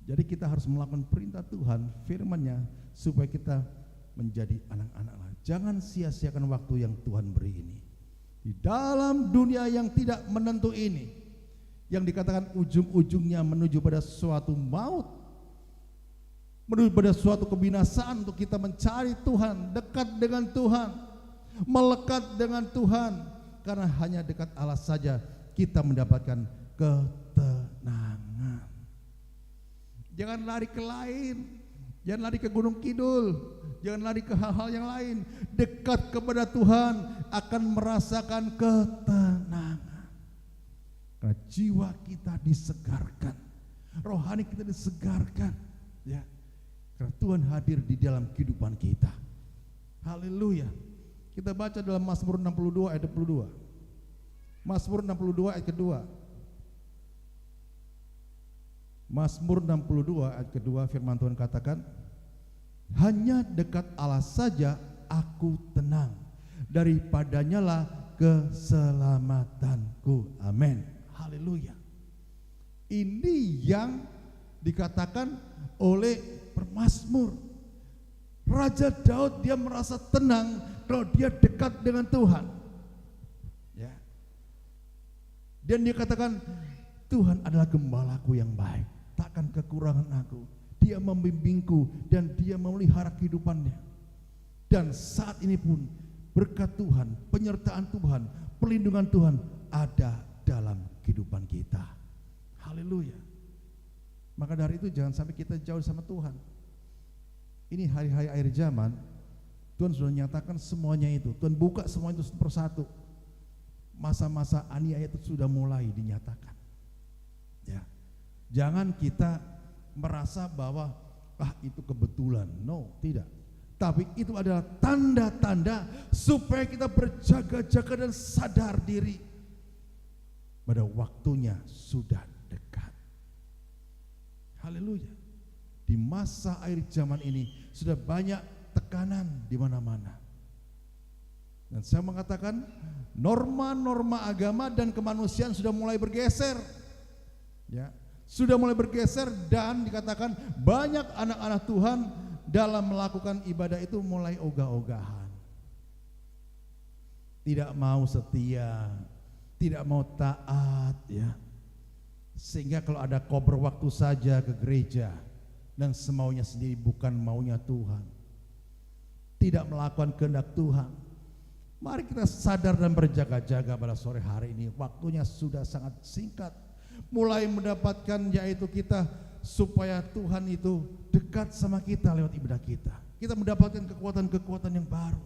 Jadi kita harus melakukan perintah Tuhan, firman-Nya, supaya kita menjadi anak-anak Allah. Jangan sia-siakan waktu yang Tuhan beri ini. Di dalam dunia yang tidak menentu ini, yang dikatakan ujung-ujungnya menuju pada suatu maut, menuju pada suatu kebinasaan, untuk kita mencari Tuhan, dekat dengan Tuhan, melekat dengan Tuhan. Karena hanya dekat Allah saja kita mendapatkan ketenangan. Jangan lari ke lain, jangan lari ke Gunung Kidul, jangan lari ke hal-hal yang lain. Dekat kepada Tuhan akan merasakan ketenangan. Karena jiwa kita disegarkan, rohani kita disegarkan, ya. Karena Tuhan hadir di dalam kehidupan kita. Haleluya. Kita baca dalam Mazmur 62 ayat 22. Mazmur 62 ayat kedua. Mazmur 62 ayat kedua, firman Tuhan katakan, hanya dekat Allah saja aku tenang, daripadanya lah keselamatanku. Amin. Haleluya. Ini yang dikatakan oleh pemazmur. Raja Daud, dia merasa tenang kalau dia dekat dengan Tuhan, ya. Dan dia katakan, Tuhan adalah gembalaku yang baik, takkan kekurangan aku. Dia membimbingku dan dia memelihara kehidupannya. Dan saat ini pun berkat Tuhan, penyertaan Tuhan, perlindungan Tuhan ada dalam kehidupan kita. Haleluya. Maka dari itu jangan sampai kita jauh sama Tuhan. Ini hari-hari akhir zaman, Tuhan sudah nyatakan semuanya itu. Tuhan buka semua itu persatu. Masa-masa aniaya itu sudah mulai dinyatakan. Ya. Jangan kita merasa bahwa itu kebetulan. No, tidak. Tapi itu adalah tanda-tanda supaya kita berjaga-jaga dan sadar diri pada waktunya sudah dekat. Haleluya. Di masa akhir zaman ini sudah banyak tekanan di mana-mana. Dan saya mengatakan norma-norma agama dan kemanusiaan sudah mulai bergeser. Ya, sudah mulai bergeser, dan dikatakan banyak anak-anak Tuhan dalam melakukan ibadah itu mulai ogah-ogahan. tidak mau setia, tidak mau taat, ya. Sehingga kalau ada kober waktu saja ke gereja dan semaunya sendiri, bukan maunya Tuhan, tidak melakukan kehendak Tuhan. Mari kita sadar dan berjaga-jaga pada sore hari ini. Waktunya sudah sangat singkat. Mulai mendapatkan yaitu kita supaya Tuhan itu dekat sama kita lewat ibadah kita. Kita mendapatkan kekuatan-kekuatan yang baru.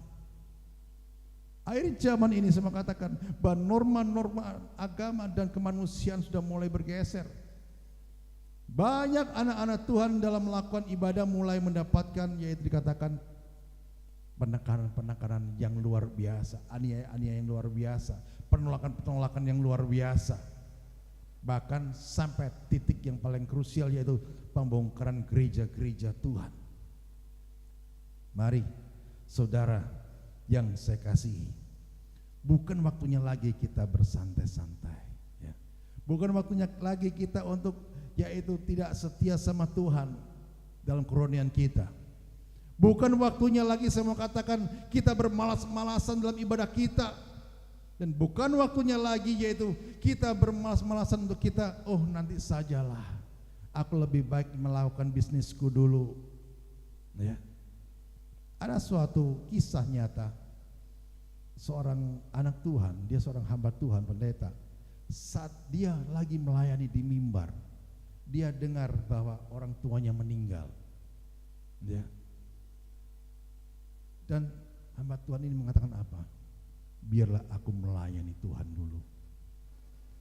Akhir zaman ini saya katakan bahwa norma-norma agama dan kemanusiaan sudah mulai bergeser. Banyak anak-anak Tuhan dalam melakukan ibadah mulai mendapatkan yaitu dikatakan penekanan-penekanan yang luar biasa, aniaya-aniaya yang luar biasa, penolakan-penolakan yang luar biasa. Bahkan sampai titik yang paling krusial yaitu pembongkaran gereja-gereja Tuhan. Mari saudara yang saya kasihi, bukan waktunya lagi kita bersantai-santai, ya. Bukan waktunya lagi kita untuk yaitu tidak setia sama Tuhan dalam kerohanian kita. Bukan waktunya lagi saya mau katakan kita bermalas-malasan dalam ibadah kita. Dan bukan waktunya lagi yaitu kita bermalas-malasan untuk kita, oh nanti sajalah, aku lebih baik melakukan bisnisku dulu, ya. Ada suatu kisah nyata, seorang anak Tuhan, dia seorang hamba Tuhan, pendeta. Saat dia lagi melayani di mimbar, dia dengar bahwa orang tuanya meninggal, ya. Dan hamba Tuhan ini mengatakan apa? Biarlah aku melayani Tuhan dulu.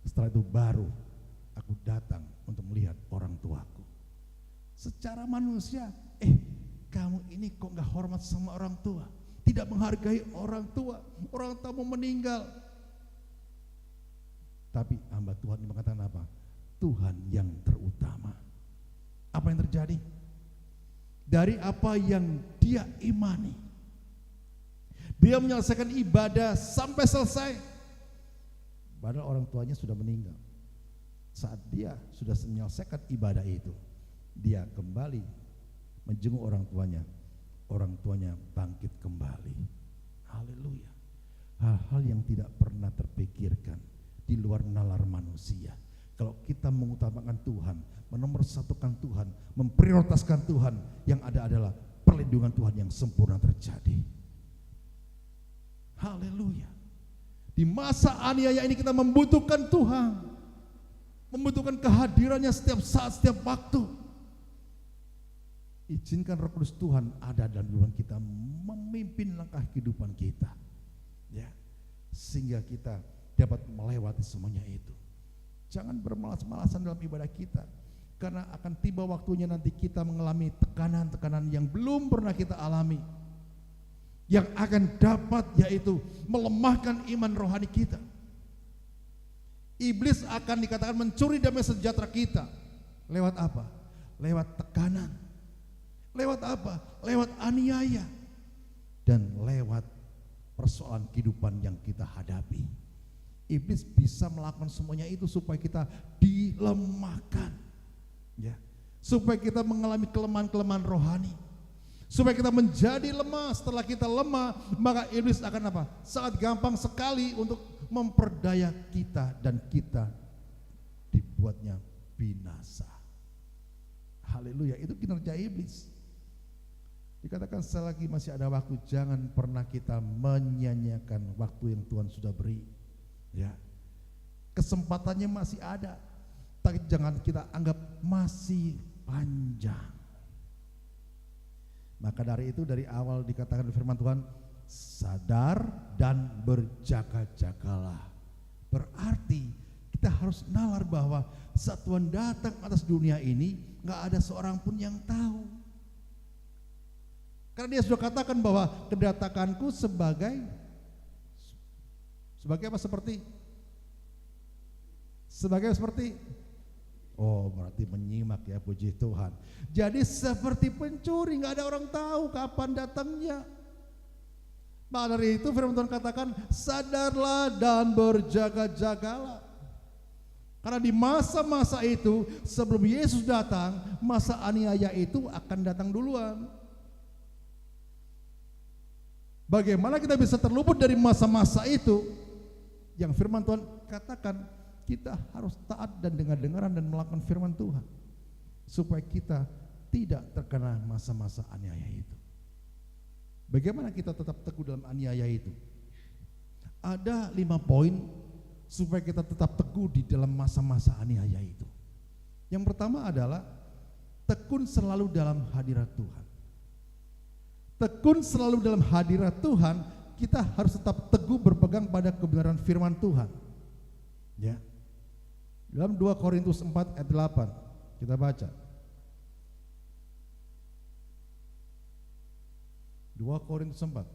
Setelah itu baru aku datang untuk melihat orang tuaku. Secara manusia, kamu ini kok gak hormat sama orang tua, tidak menghargai orang tua mau meninggal. Tapi hamba Tuhan ini mengatakan apa? Tuhan yang terutama. Apa yang terjadi? Dari apa yang dia imani, dia menyelesaikan ibadah sampai selesai. Padahal orang tuanya sudah meninggal. Saat dia sudah menyelesaikan ibadah itu, dia kembali menjenguk orang tuanya. Orang tuanya bangkit kembali. Haleluya. Hal-hal yang tidak pernah terpikirkan di luar nalar manusia. Kalau kita mengutamakan Tuhan, menomorsatukan Tuhan, memprioritaskan Tuhan, yang ada adalah perlindungan Tuhan yang sempurna terjadi. Haleluya. Di masa aniaya ini kita membutuhkan Tuhan, membutuhkan kehadirannya setiap saat, setiap waktu. Izinkan Roh Kudus Tuhan ada dalam kehidupan kita, memimpin langkah kehidupan kita, ya, sehingga kita dapat melewati semuanya itu. Jangan bermalas-malasan dalam ibadah kita, karena akan tiba waktunya nanti kita mengalami tekanan-tekanan yang belum pernah kita alami, yang akan dapat yaitu melemahkan iman rohani kita. Iblis akan dikatakan mencuri damai sejahtera kita. Lewat apa? Lewat tekanan. Lewat apa? Lewat aniaya. Dan lewat persoalan kehidupan yang kita hadapi. Iblis bisa melakukan semuanya itu supaya kita dilemahkan, ya. Supaya kita mengalami kelemahan-kelemahan rohani. Supaya kita menjadi lemah. Setelah kita lemah, maka iblis akan apa? Sangat gampang sekali untuk memperdaya kita, dan kita dibuatnya binasa. Haleluya, itu kinerja iblis. Dikatakan selagi masih ada waktu, jangan pernah kita menyia-nyiakan waktu yang Tuhan sudah beri, ya. Kesempatannya masih ada, tapi jangan kita anggap masih panjang. Maka dari itu dari awal dikatakan firman Tuhan, sadar dan berjaga-jagalah. Berarti kita harus nalar bahwa saat Tuhan datang atas dunia ini, gak ada seorang pun yang tahu. Karena dia sudah katakan bahwa kedatanganku sebagai apa? Seperti oh, berarti menyimak, ya, puji Tuhan. Jadi seperti pencuri, nggak ada orang tahu kapan datangnya. Maka dari itu firman Tuhan katakan, sadarlah dan berjaga-jagalah. Karena di masa-masa itu sebelum Yesus datang, masa aniaya itu akan datang duluan. Bagaimana kita bisa terluput dari masa-masa itu? Yang firman Tuhan katakan, kita harus taat dan dengar-dengaran dan melakukan firman Tuhan, supaya kita tidak terkena masa-masa aniaya itu. Bagaimana kita tetap teguh dalam aniaya itu? Ada 5 poin supaya kita tetap teguh di dalam masa-masa aniaya itu. Yang pertama adalah tekun selalu dalam hadirat Tuhan. Tekun selalu dalam hadirat Tuhan, kita harus tetap teguh berpegang pada kebenaran firman Tuhan. Ya. Dalam 2 Korintus 4 ayat 8 kita baca. 2 Korintus 4.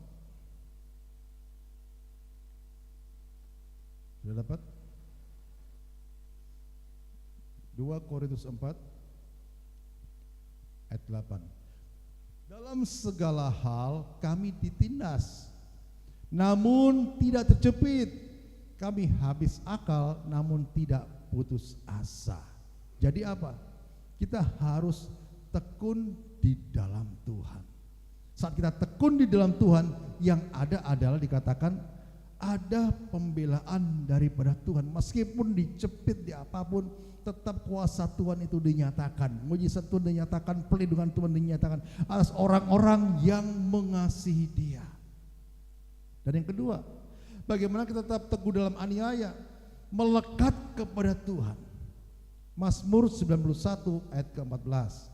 Sudah dapat? 2 Korintus 4 ayat 8. Dalam segala hal kami ditindas, namun tidak terjepit. Kami habis akal, namun tidak putus asa. Jadi apa? Kita harus tekun di dalam Tuhan. Saat kita tekun di dalam Tuhan, yang ada adalah dikatakan ada pembelaan daripada Tuhan. Meskipun dicepit di apapun, tetap kuasa Tuhan itu dinyatakan, mujizat Tuhan dinyatakan, perlindungan Tuhan dinyatakan atas orang-orang yang mengasihi Dia. Dan yang kedua, bagaimana kita tetap teguh dalam aniaya? Melekat kepada Tuhan. Mazmur 91 ayat ke-14.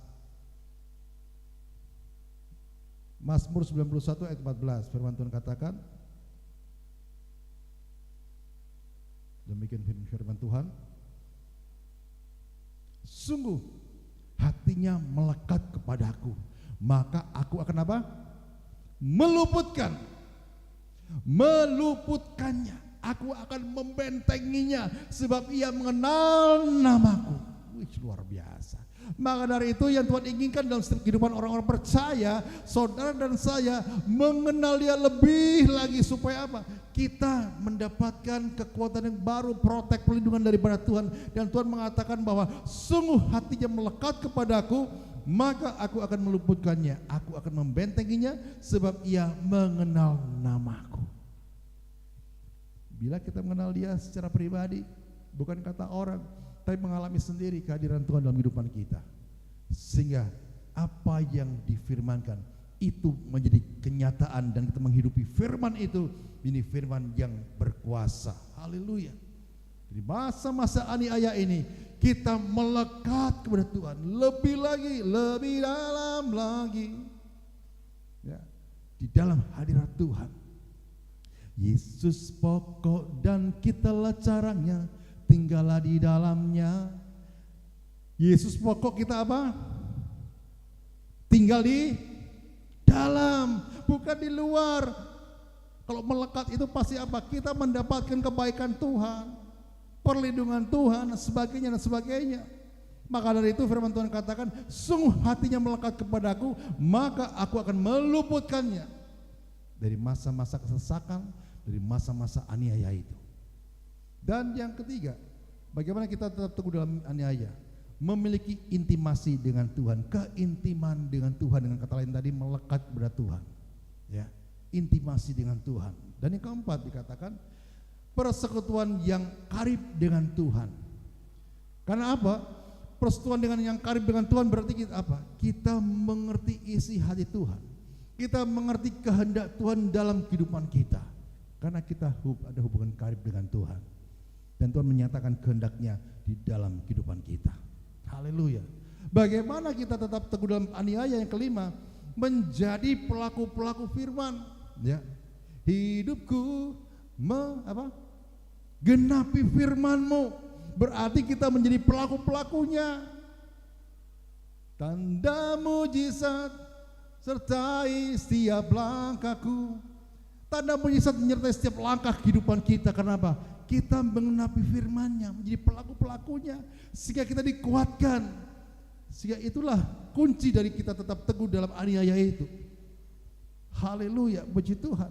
Mazmur 91 ayat 14, firman Tuhan katakan, demikian firman Tuhan, sungguh hatinya melekat kepadaku, maka aku akan apa? Meluputkannya. Aku akan membentenginya, sebab ia mengenal namaku. Wih, luar biasa. Maka dari itu yang Tuhan inginkan dalam setiap kehidupan orang-orang percaya, saudara dan saya mengenal Dia lebih lagi, supaya apa? Kita mendapatkan kekuatan yang baru, protek, perlindungan daripada Tuhan. Dan Tuhan mengatakan bahwa sungguh hatinya melekat kepadaku, maka aku akan meluputkannya, aku akan membentenginya, sebab ia mengenal namaku. Bila kita mengenal Dia secara pribadi, bukan kata orang, tapi mengalami sendiri kehadiran Tuhan dalam kehidupan kita, sehingga apa yang difirmankan itu menjadi kenyataan, dan kita menghidupi firman itu. Ini firman yang berkuasa. Haleluya. Di masa-masa aniaya ini kita melekat kepada Tuhan lebih lagi, lebih dalam lagi, ya, di dalam hadirat Tuhan. Yesus pokok dan kitalah caranya, tinggallah di dalamnya. Yesus pokok, kita apa? Tinggal di dalam, bukan di luar. Kalau melekat itu pasti apa? Kita mendapatkan kebaikan Tuhan, perlindungan Tuhan, dan sebagainya. Maka dari itu firman Tuhan katakan, sungguh hatinya melekat kepadaku, maka aku akan meluputkannya dari masa-masa kesesakan, dari masa-masa aniaya itu. Dan yang ketiga, bagaimana kita tetap teguh dalam aniaya? Memiliki intimasi dengan Tuhan, keintiman dengan Tuhan. Dengan kata lain tadi, melekat kepada Tuhan, ya, intimasi dengan Tuhan. Dan yang keempat dikatakan persekutuan yang karib dengan Tuhan. Karena apa? Persekutuan dengan yang karib dengan Tuhan berarti kita apa? Kita mengerti isi hati Tuhan, kita mengerti kehendak Tuhan dalam kehidupan kita, karena kita ada hubungan karib dengan Tuhan, dan Tuhan menyatakan kehendaknya di dalam kehidupan kita. Haleluya. Bagaimana kita tetap teguh dalam aniaya? Yang kelima, menjadi pelaku-pelaku firman, ya. Hidupku genapi firman-Mu, berarti kita menjadi pelaku-pelakunya. Tanda mujizat sertai setiap langkahku. Tanda mujizat menyertai setiap langkah kehidupan kita. Kenapa? Kita mengenapi firman-Nya, menjadi pelaku-pelakunya, sehingga kita dikuatkan. Sehingga itulah kunci dari kita tetap teguh dalam aniaya itu. Haleluya, puji Tuhan.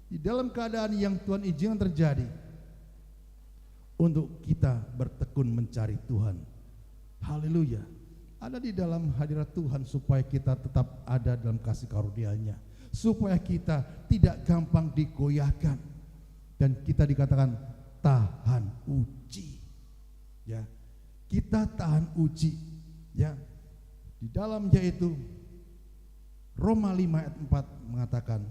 Di dalam keadaan yang Tuhan izinkan terjadi, untuk kita bertekun mencari Tuhan. Haleluya. Ada di dalam hadirat Tuhan supaya kita tetap ada dalam kasih karunia-Nya, supaya kita tidak gampang digoyahkan dan kita dikatakan tahan uji. Ya, kita tahan uji. Ya, di dalam yaitu Roma 5 ayat 4 mengatakan,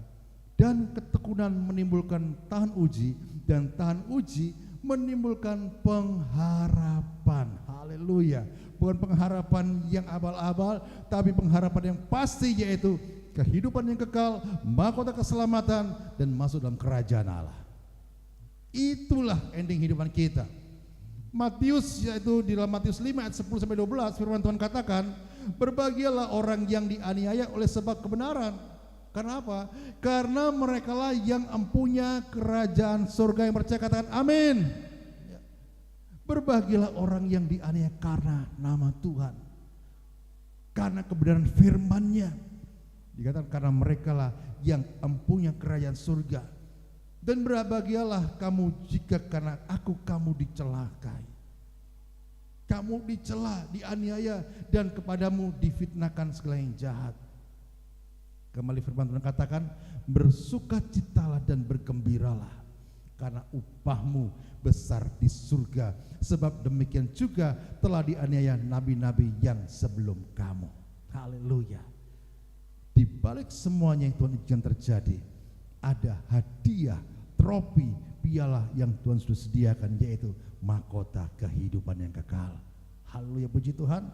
dan ketekunan menimbulkan tahan uji, dan tahan uji menimbulkan pengharapan. Haleluya. Bukan pengharapan yang abal-abal, tapi pengharapan yang pasti, yaitu kehidupan yang kekal, mahkota keselamatan, dan masuk dalam kerajaan Allah. Itulah ending kehidupan kita. Matius, yaitu di dalam Matius 5 ayat 10-12 firman Tuhan katakan, berbahagialah orang yang dianiaya oleh sebab kebenaran. Karena apa? Karena merekalah yang empunya kerajaan surga. Yang percaya katakan amin. Berbahagialah orang yang dianiaya karena nama Tuhan, karena kebenaran firman-Nya. Dikatakan karena merekalah yang empunya kerajaan surga. Dan berbahagialah kamu jika karena aku kamu dicelakai. Kamu dicela, dianiaya, dan kepadamu difitnahkan segala yang jahat. Kembali firman Tuhan katakan, bersukacitalah dan bergembiralah, karena upahmu besar di surga, sebab demikian juga telah dianiaya nabi-nabi yang sebelum kamu. Haleluya. Di balik semuanya yang Tuhan izinkan terjadi, ada hadiah, trofi, piala yang Tuhan sudah sediakan, yaitu mahkota kehidupan yang kekal. Haleluya, puji Tuhan.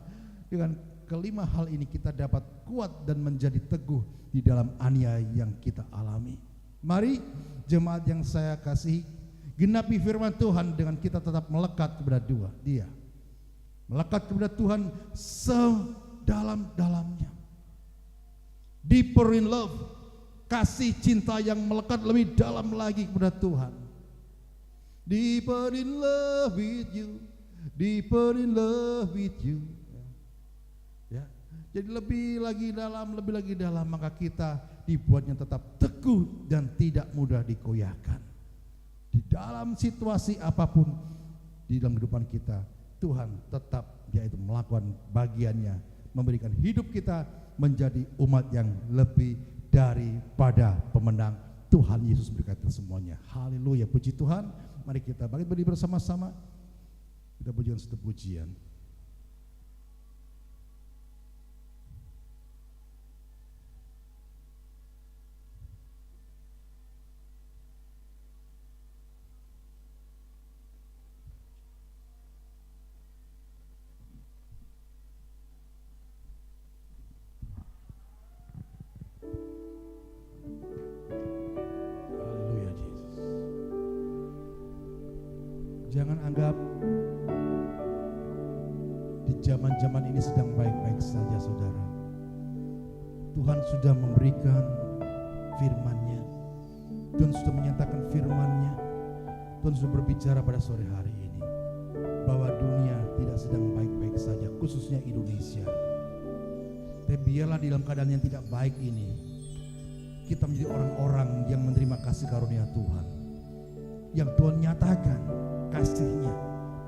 Dengan kelima hal ini kita dapat kuat dan menjadi teguh di dalam aniaya yang kita alami. Mari jemaat yang saya kasihi, genapi firman Tuhan dengan kita tetap melekat kepada Dia. Melekat kepada Tuhan sedalam-dalamnya. Deeper in love, kasih cinta yang melekat lebih dalam lagi kepada Tuhan. Deeper in love with you, deeper in love with you. Ya, jadi lebih lagi dalam, maka kita dibuatnya tetap teguh dan tidak mudah dikoyahkan. Di dalam situasi apapun di dalam kehidupan kita, Tuhan tetap yaitu melakukan bagiannya, memberikan hidup kita menjadi umat yang lebih daripada pemenang. Tuhan Yesus berkata semuanya. Haleluya, puji Tuhan. Mari kita bangkit berdiri bersama-sama. Kita pujikan satu pujian. Jangan anggap di zaman-zaman ini sedang baik-baik saja, saudara. Tuhan sudah memberikan firman-Nya. Tuhan sudah menyatakan firman-Nya. Tuhan sudah berbicara pada sore hari ini bahwa dunia tidak sedang baik-baik saja, khususnya Indonesia. Tapi biarlah di dalam keadaan yang tidak baik ini, kita menjadi orang-orang yang menerima kasih karunia Tuhan. Yang Tuhan nyatakan kasih-Nya,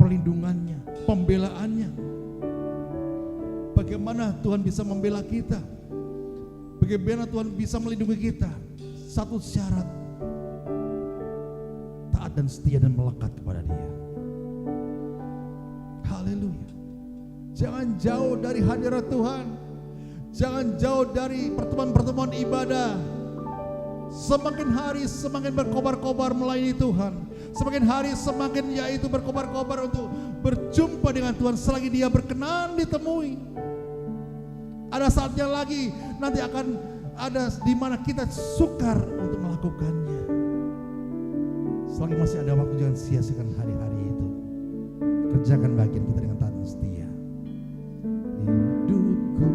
perlindungan-Nya, pembelaannya. Bagaimana Tuhan bisa membela kita? Bagaimana Tuhan bisa melindungi kita? Satu syarat, taat dan setia dan melekat kepada Dia. Haleluya. Jangan jauh dari hadirat Tuhan. Jangan jauh dari pertemuan-pertemuan ibadah. Semakin hari semakin berkobar-kobar melayani Tuhan. Semakin hari semakin yaitu berkobar-kobar untuk berjumpa dengan Tuhan selagi Dia berkenan ditemui. Ada saatnya lagi nanti akan ada di mana kita sukar untuk melakukannya. Selagi masih ada waktu, jangan sia-siakan hari-hari itu. Kerjakan bagian kita dengan taat dan setia. Hidupku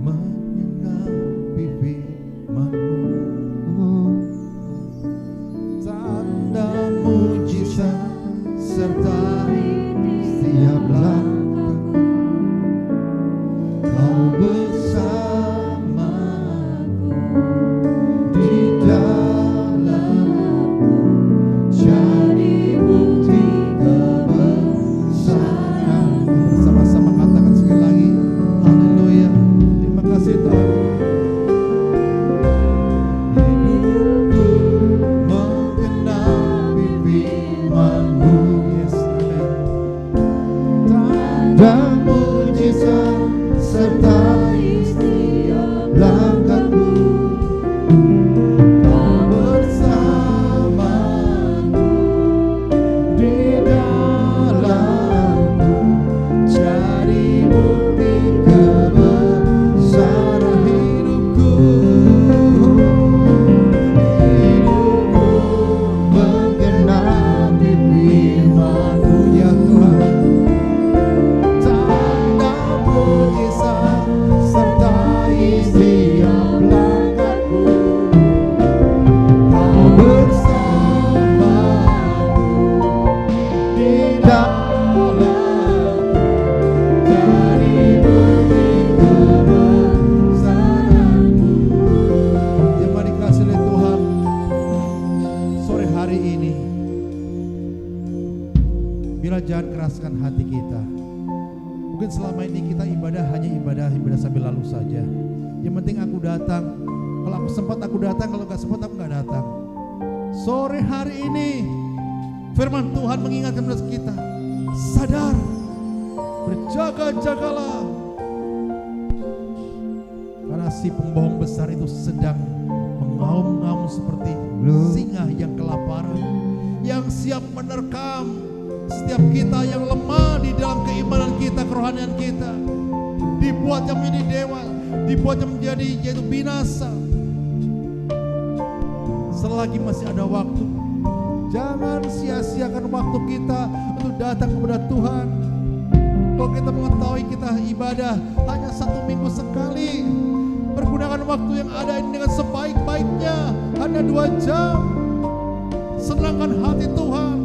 mengenapi firman-Mu. Tanda mujizat sertai setiap langkahku. Kau bersamaku di dalamku, jadi bukti kebesaran. Biarlah jangan keraskan hati kita. Mungkin selama ini kita ibadah hanya ibadah sambil lalu saja. Yang penting aku datang. Kalau aku sempat aku datang, kalau gak sempat aku gak datang. Sore hari ini firman Tuhan mengingatkan kita, sadar, berjaga-jagalah. Karena si pembohong besar itu sedang mengaum-ngaum seperti singa yang kelaparan, yang siap menerkam setiap kita yang lemah di dalam keimanan kita, kerohanian kita, dibuat yang menjadi dewa, dibuat yang menjadi yaitu binasa. Selagi masih ada waktu, jangan sia-siakan waktu kita untuk datang kepada Tuhan. Kalau kita mengetahui kita ibadah hanya 1 minggu sekali, pergunakan waktu yang ada ini dengan sebaik-baiknya, hanya 2 jam. Senangkan hati Tuhan,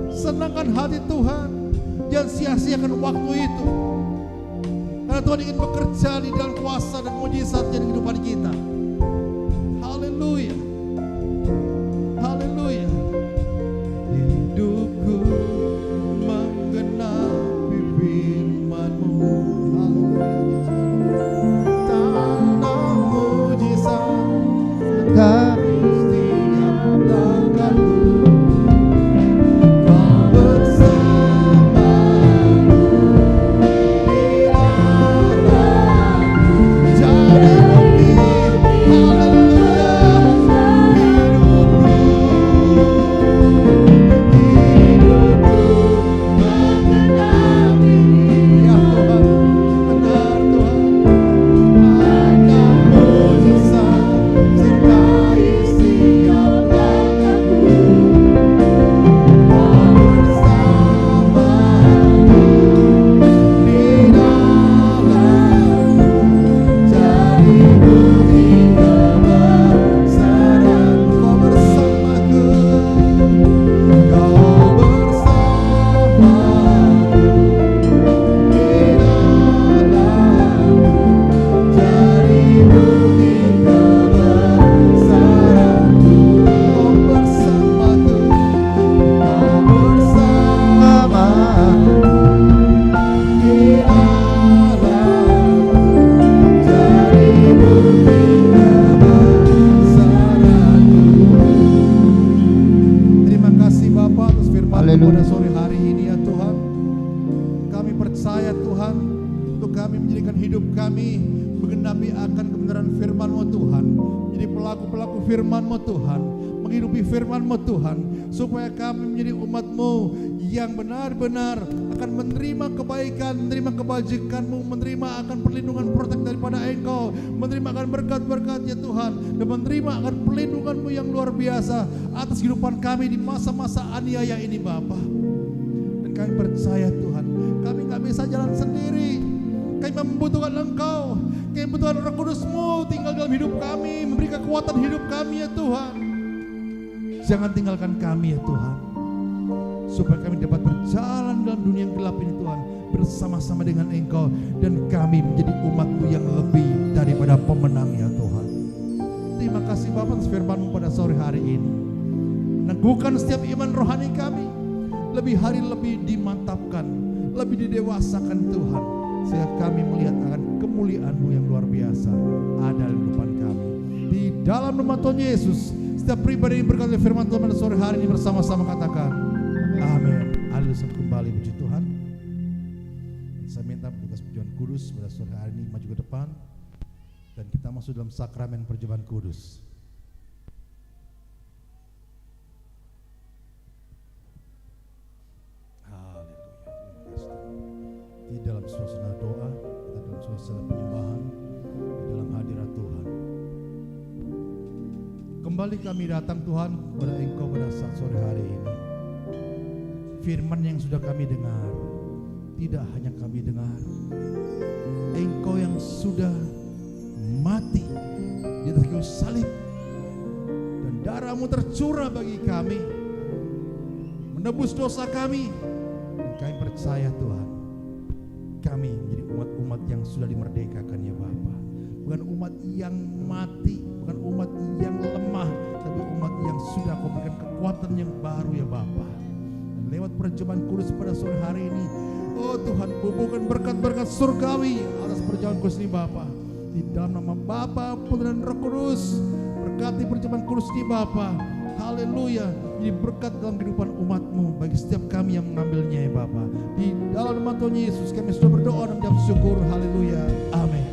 senangkan hati Tuhan. Jangan sia-siakan waktu itu, karena Tuhan ingin bekerja di dalam kuasa dan mujizatnya di kehidupan kita. Haleluya, haleluya. Hidupku menggenapi firman-Mu, tanda mujizat dari setiap langkahku. Kau bersamaku di dalamku, jadi bukti. Haleluya. Pada sore hari ini ya Tuhan, kami percaya Tuhan, untuk kami menjadikan hidup kami menggenapi akan kebenaran firman-Mu Tuhan, menjadi pelaku-pelaku firman-Mu Tuhan, menghidupi firman-Mu Tuhan, supaya kami menjadi umat-Mu yang benar-benar akan menerima kebaikan, menerima kebajikan-Mu, menerima akan perlindungan protek daripada Engkau, menerima akan berkat-berkat ya Tuhan, dan menerima akan perlindungan-Mu yang luar biasa atas kehidupan kami di masa-masa aniaya ini Bapa. Dan kami percaya Tuhan, kami gak bisa jalan sendiri, kami membutuhkan Engkau, kami membutuhkan Roh Kudus-Mu tinggal dalam hidup kami, memberi kekuatan hidup kami ya Tuhan. Jangan tinggalkan kami ya Tuhan, supaya kami dapat berjalan dalam dunia yang gelap ini Tuhan, bersama-sama dengan Engkau, dan kami menjadi umat-Mu yang lebih daripada pemenang ya Tuhan. Terima kasih Bapa atas firman-Mu pada sore hari ini. Meneguhkan setiap iman rohani kami, lebih hari lebih dimantapkan, lebih didewasakan Tuhan, sehingga kami melihat akan kemuliaan-Mu yang luar biasa ada di depan kami. Di dalam nama Tuhan Yesus, setiap pribadi yang berkata firman Tuhan pada sore hari ini bersama-sama katakan amin. Haleluya. Kembali puji Tuhan. Saya minta petugas perjamuan kudus pada sore hari ini maju ke depan, dan kita masuk dalam sakramen perjamuan kudus. Di dalam suasana doa, kita dalam suasana penyembahan, di dalam hadirat Tuhan. Kembali kami datang Tuhan kepada Engkau pada saat sore hari ini. Firman yang sudah kami dengar, tidak hanya kami dengar, Engkau yang sudah mati di atas kayu salib, dan darah-Mu tercurah bagi kami, menebus dosa kami. Dan kami percaya Tuhan, kami menjadi umat-umat yang sudah dimerdekakan ya Bapa. Bukan umat yang mati, bukan umat yang lemah, tapi umat yang sudah Kau berikan kekuatan yang baru ya Bapa. Dan lewat perjamuan kudus pada sore hari ini. Oh Tuhan, bubuhkan berkat-berkat surgawi atas perjamuan kudus ini Bapa. Di dalam nama Bapa, Putra dan Roh Kudus, berkati perjamuan kudus ini Bapa. Haleluya, jadi berkat dalam kehidupan umat-Mu bagi setiap kami yang mengambilnya ya Bapa. Di dalam nama Tuhan Yesus kami sudah berdoa dan mengucap syukur. Haleluya, amin.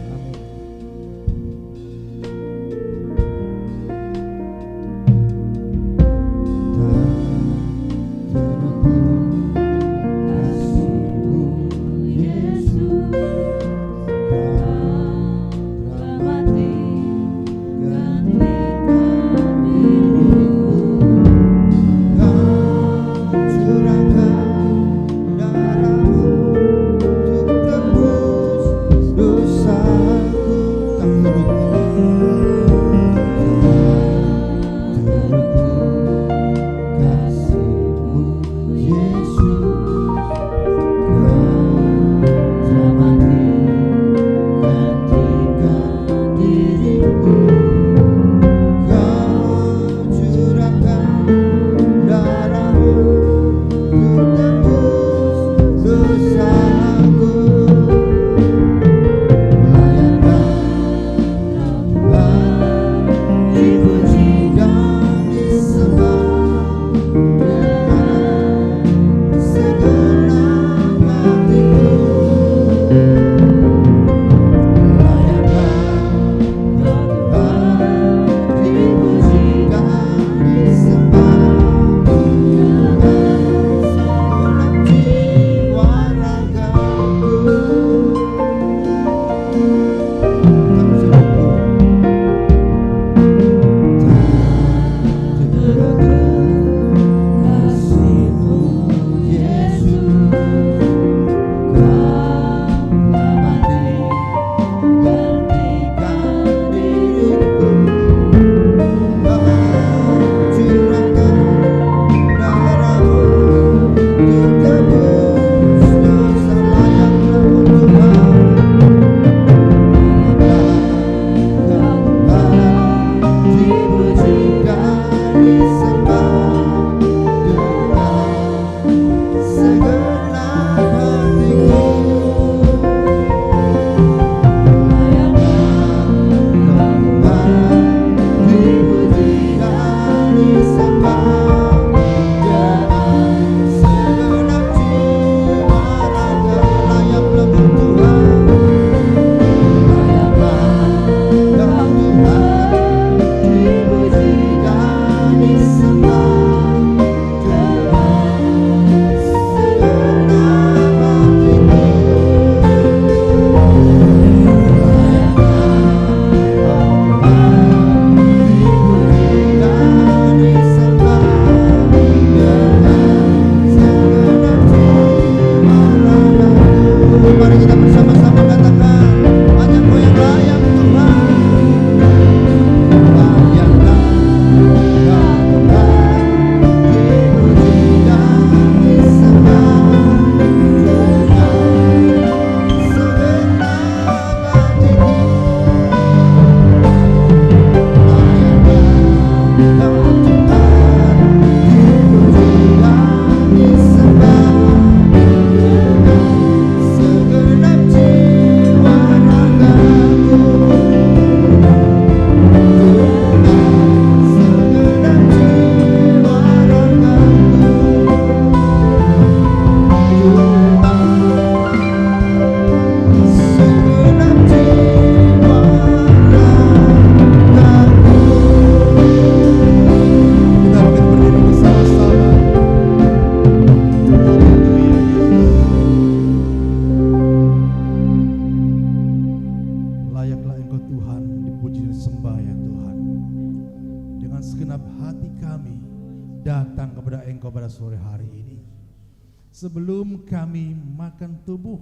Sebelum kami makan tubuh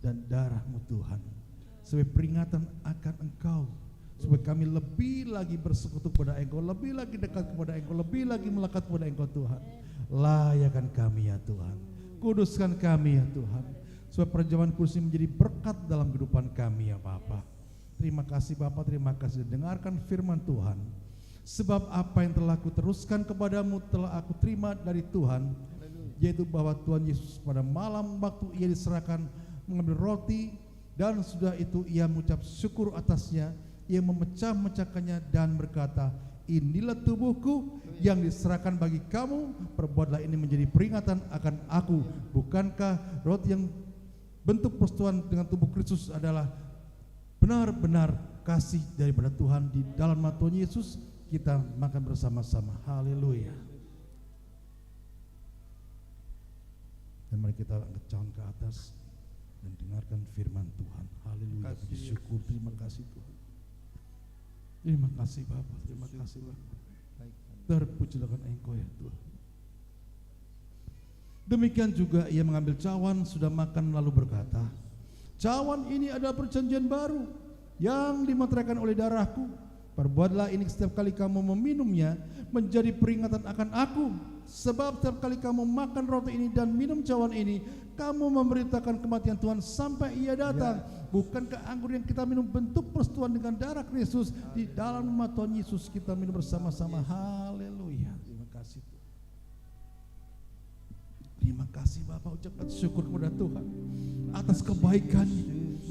dan darah-Mu Tuhan, sebagai peringatan akan Engkau, supaya kami lebih lagi bersekutu kepada Engkau, lebih lagi dekat kepada Engkau, lebih lagi melekat kepada Engkau Tuhan. Layakan kami ya Tuhan, kuduskan kami ya Tuhan, supaya perjamuan kudus ini menjadi berkat dalam kehidupan kami ya Bapa. Terima kasih Bapa, terima kasih dengarkan firman Tuhan. Sebab apa yang telah aku teruskan kepadamu telah aku terima dari Tuhan, yaitu bahwa Tuhan Yesus pada malam waktu ia diserahkan mengambil roti, dan sudah itu ia mengucap syukur atasnya, ia memecah-mecahkannya dan berkata, inilah tubuhku yang diserahkan bagi kamu, perbuatlah ini menjadi peringatan akan aku. Bukankah roti yang bentuk persetujuan dengan tubuh Kristus adalah benar-benar kasih daripada Tuhan? Di dalam nama Tuhan Yesus kita makan bersama-sama. Haleluya. Dan mari kita angkat tangan ke atas dan dengarkan firman Tuhan. Haleluya. Puji syukur, terima kasih Tuhan. Terima kasih Bapa, terima kasih Bapa. Terpujilah Engkau ya Tuhan. Demikian juga ia mengambil cawan, sudah makan lalu berkata, cawan ini adalah perjanjian baru yang dimeteraikan oleh darahku. Perbuatlah ini setiap kali kamu meminumnya menjadi peringatan akan aku. Sebab setiap kali kamu makan roti ini dan minum cawan ini, kamu memberitakan kematian Tuhan sampai ia datang. Bukankah anggur yang kita minum bentuk persetujuan dengan darah Kristus? Di dalam nama Tuhan Yesus kita minum bersama-sama. Haleluya. Terima kasih Tuhan. Terima kasih Bapak, ucapkan syukur kepada Tuhan atas kebaikannya,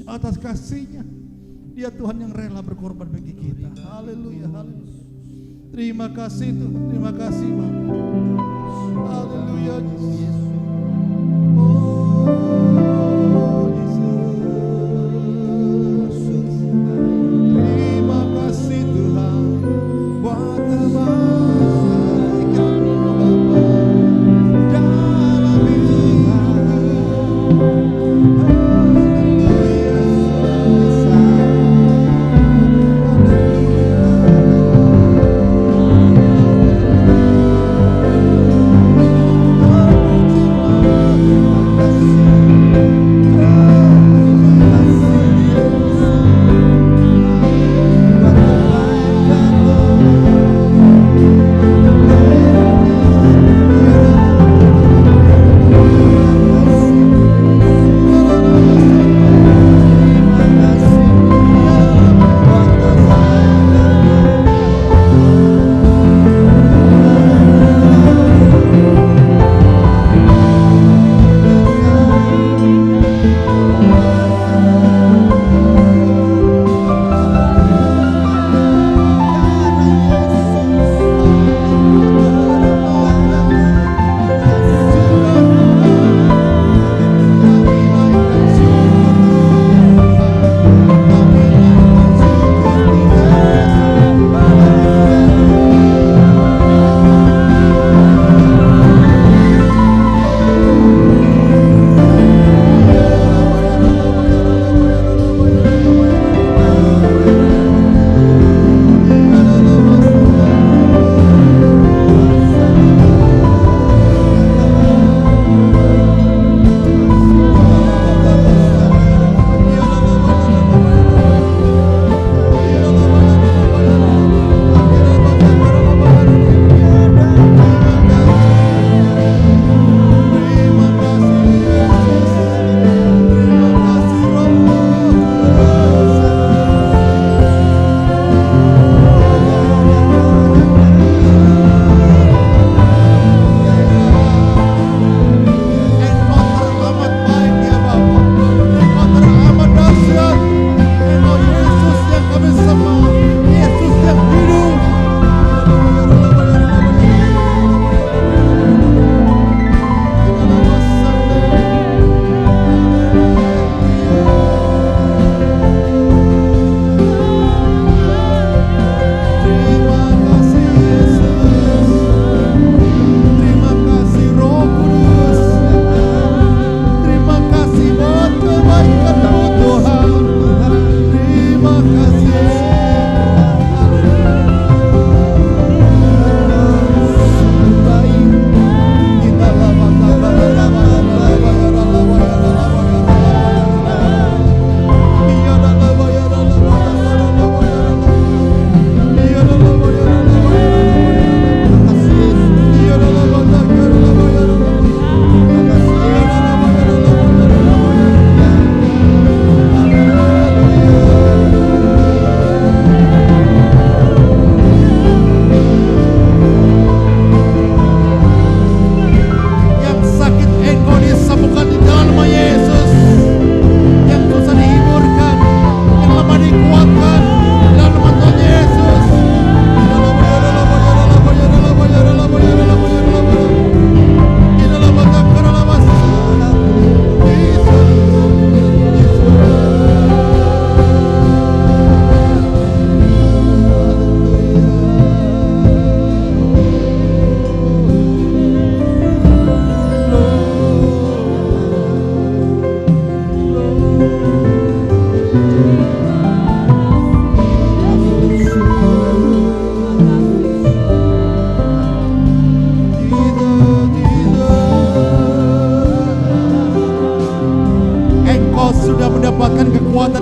atas kasihnya. Dia Tuhan yang rela berkorban bagi kita. Haleluya, haleluya. Terima kasih Tuhan, terima kasih Bapak. Haleluya Yesus. Oh Yesus. Terima kasih Tuhan buat kebaikan-Mu Bapa dalam hidupku.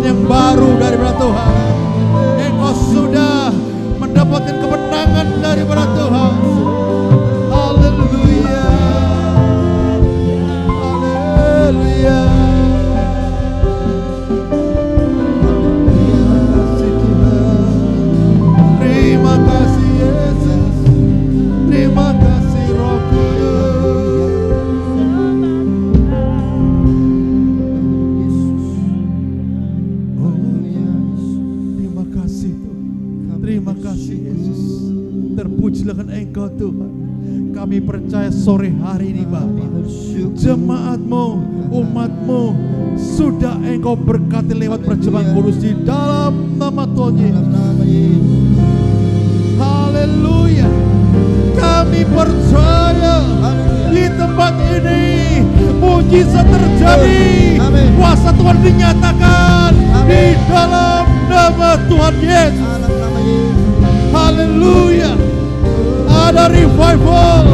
yang baru daripada Tuhan. Engkau sudah mendapatkan kemenangan daripada Tuhan. Haleluya. Haleluya. Terima kasih Yesus. Terima kasih Roh Kudus. Terima kasih Tuhan. Terima kasih Yesus. Terpujilah Engkau Tuhan. Kami percaya sore hari ini Bapa, jemaat-Mu, umat-Mu sudah Engkau berkati lewat perjamuan kudus di dalam nama Tuhan Yesus. Haleluya. Kami percaya di tempat ini mujizat terjadi. Kuasa Tuhan dinyatakan di dalam nama Tuhan Yesus. Haleluya. Ada revival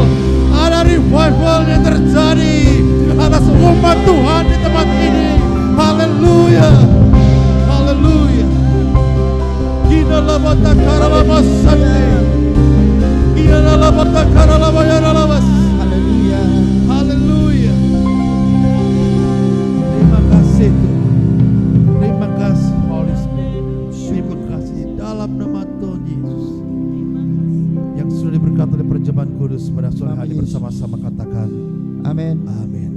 yang terjadi atas umat Tuhan di tempat ini. Haleluya. Haleluya. Kita labata karalama sate. Kita labata karalama yaralabas. Haleluya. Haleluya. Terima kasih Tuhan. Terima kasih Holy Spirit. Terima kasih dalam nama Tuhan Yesus yang sudah diberkati oleh perjamuan kudus pada sore hari bersama-sama, katakan Amin. amin.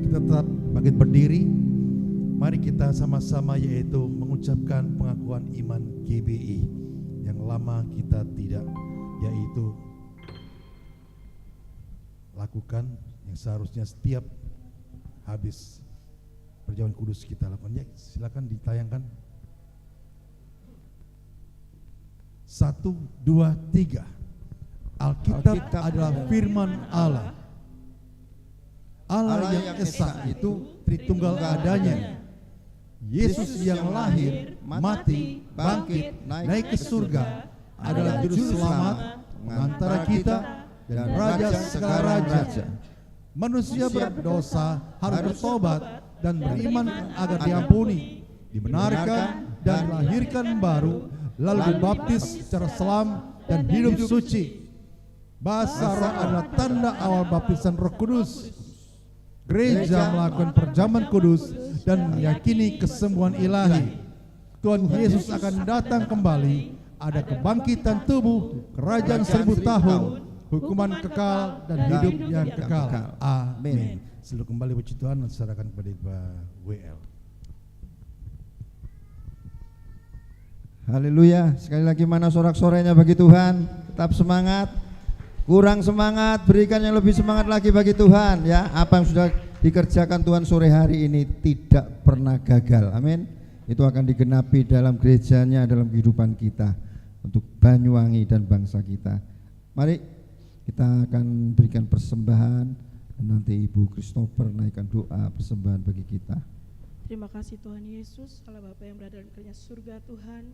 Kita tetap bangkit berdiri. Mari kita sama-sama yaitu mengucapkan pengakuan iman GBI yang lama kita tidak yaitu lakukan, yang seharusnya setiap habis perjamuan kudus kita lakukan. Ya, silakan ditayangkan. 1, 2, 3. Alkitab adalah firman Allah. Allah yang esa itu Tritunggal adanya. Yesus yang lahir, mati, bangkit, naik ke surga adalah juru selamat antara kita dan Raja segala raja. Manusia berdosa harus bertobat dan beriman agar diampuni, dibenarkan dan dilahirkan baru, lalu dibaptis secara selam dan hidup suci. Basara adalah tanda awal baptisan Roh Kudus. Gereja melakukan perjamuan kudus dan meyakini kesembuhan ilahi. Tuhan Yesus akan datang kembali. Ada kebangkitan tubuh, kerajaan 1000 tahun, hukuman kekal dan hidup yang kekal. Amin. Seluruh kembali puji Tuhan dan serahkan kepada Pak WL. Haleluya. Sekali lagi mana sorak-sorenya bagi Tuhan. Tetap semangat. Kurang semangat, berikan yang lebih semangat lagi bagi Tuhan ya. Apa yang sudah dikerjakan Tuhan sore hari ini tidak pernah gagal. Amin. Itu akan digenapi dalam gerejanya, dalam kehidupan kita untuk Banyuwangi dan bangsa kita. Mari kita akan berikan persembahan dan nanti Ibu Christopher naikkan doa persembahan bagi kita. Terima kasih Tuhan Yesus, Allah Bapa yang berada dalam kerajaan surga Tuhan.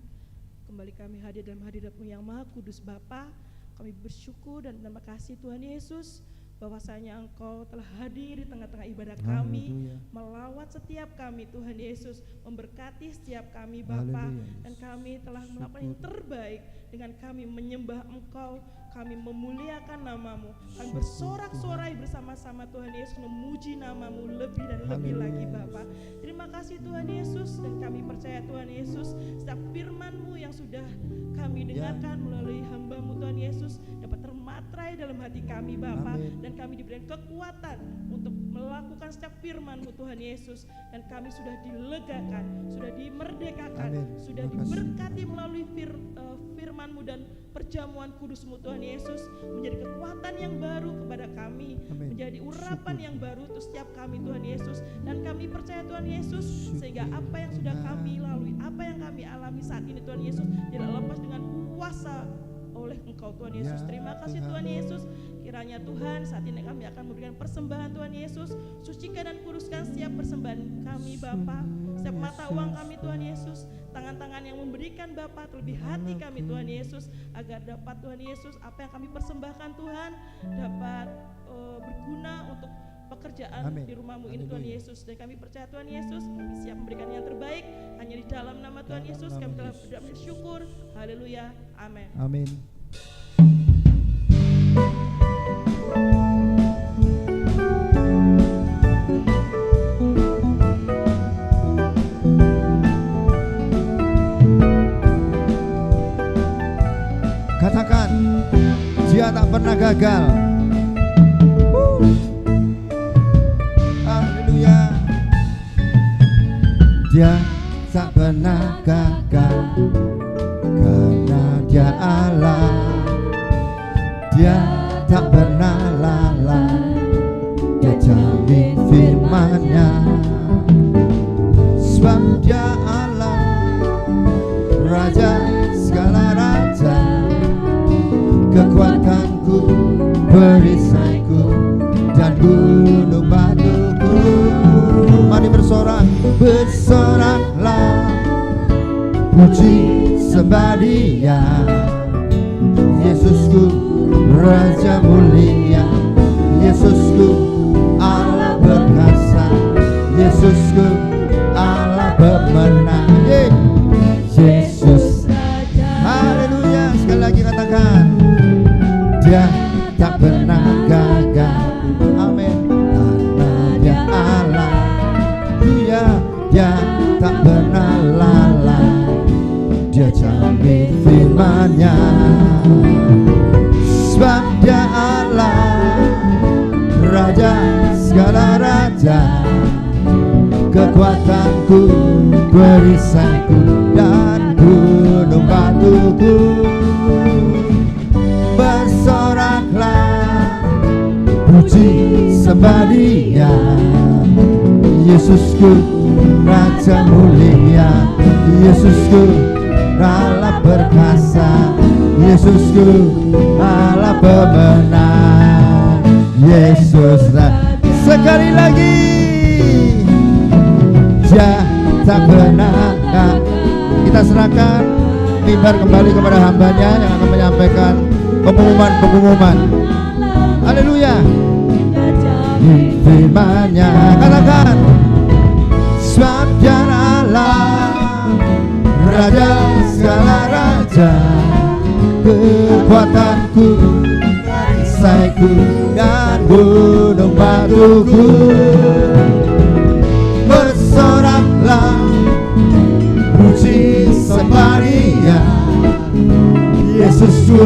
Kembali kami hadir dalam hadirat-Mu yang Maha Kudus Bapa. Kami bersyukur dan terima kasih Tuhan Yesus bahwasanya Engkau telah hadir di tengah-tengah ibadah kami, melawat setiap kami Tuhan Yesus, memberkati setiap kami Bapa, dan kami telah melakukan yang terbaik dengan kami menyembah Engkau, kami memuliakan nama-Mu, kami bersorak-sorai bersama-sama Tuhan Yesus memuji nama-Mu lebih dan lebih lagi Bapa. Terima kasih Tuhan Yesus, dan kami percaya Tuhan Yesus setiap firman-Mu yang sudah kami dengarkan melalui hamba-Mu Tuhan Yesus dapat termatrai dalam hati kami Bapa, dan kami diberikan kekuatan untuk melakukan setiap firman-Mu Tuhan Yesus, dan kami sudah dilegakan, sudah dimerdekakan, sudah diberkati melalui firman-Mu dan perjamuan kudus-Mu Tuhan Yesus, menjadi kekuatan yang baru kepada kami, menjadi urapan yang baru untuk setiap kami Tuhan Yesus, dan kami percaya Tuhan Yesus sehingga apa yang sudah kami lalui, apa yang kami alami saat ini Tuhan Yesus tidak lepas dengan kuasa oleh Engkau Tuhan Yesus. Terima kasih Tuhan Yesus. Kiranya Tuhan saat ini kami akan memberikan persembahan Tuhan Yesus. Sucikan dan kuduskan setiap persembahan kami Bapa, setiap mata uang kami Tuhan Yesus, tangan-tangan yang memberikan Bapa, terlebih hati kami Tuhan Yesus, agar dapat Tuhan Yesus apa yang kami persembahkan Tuhan dapat berguna untuk pekerjaan Amin. di rumahmu ini Tuhan Haleluya. Yesus. Dan kami percaya Tuhan Yesus, kami siap memberikan yang terbaik hanya di dalam nama Tuhan Dalam Yesus. nama Kami telah Yesus. bersyukur. Haleluya. Amin. Amin. Katakan, dia tak pernah gagal. Haleluya. Dia tak pernah gagal karena dia Allah. Dia tak pernah lalai, dia jamin firman-Nya. Sebab dia Allah, Raja segala raja, kekuatanku, perisaiku, dan gunung batuku. Mari bersorak, bersoraklah, puji sembah Dia. Yesusku, Raja mulia, Yesusku, Allah perkasa, Yesusku, Allah pemenang. Yesus Raja. Haleluya. Sekali lagi katakan, dia tak pernah gagal. Amin. Karena dia Allah. Dia tak pernah lalai, dia jamin firman-Nya. Sebab dia Allah, Raja segala raja, kekuatanku, perisaiku, dan gunung batuku. Bersoraklah, puji sembah Dia. Yesusku, Raja mulia, Yesusku, Allah perkasa, Yesusku, Allah pemenang. Yesus Raja. Sekali lagi, dia tak pernah gagal. Kita serahkan mimbar kembali kepada hamba-Nya yang akan menyampaikan pengumuman. Haleluya. Firman-Nya, katakan, sebab dia Allah, Raja segala raja, kekuatanku, perisaiku, dan gunung batuku. Bersoraklah, puji sembah Dia. Yesusku,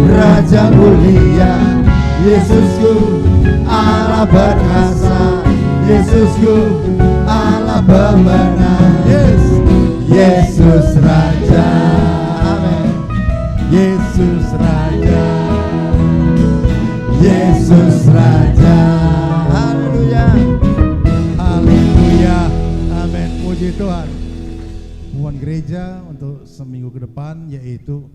Raja mulia, Yesusku, Allah perkasa, Yesusku, Allah pemenang. Yesus Raja. Amin. Yesus Raja, Yesus Raja. Haleluya. Haleluya. Amin. Puji Tuhan. Pengumuman gereja untuk seminggu ke depan yaitu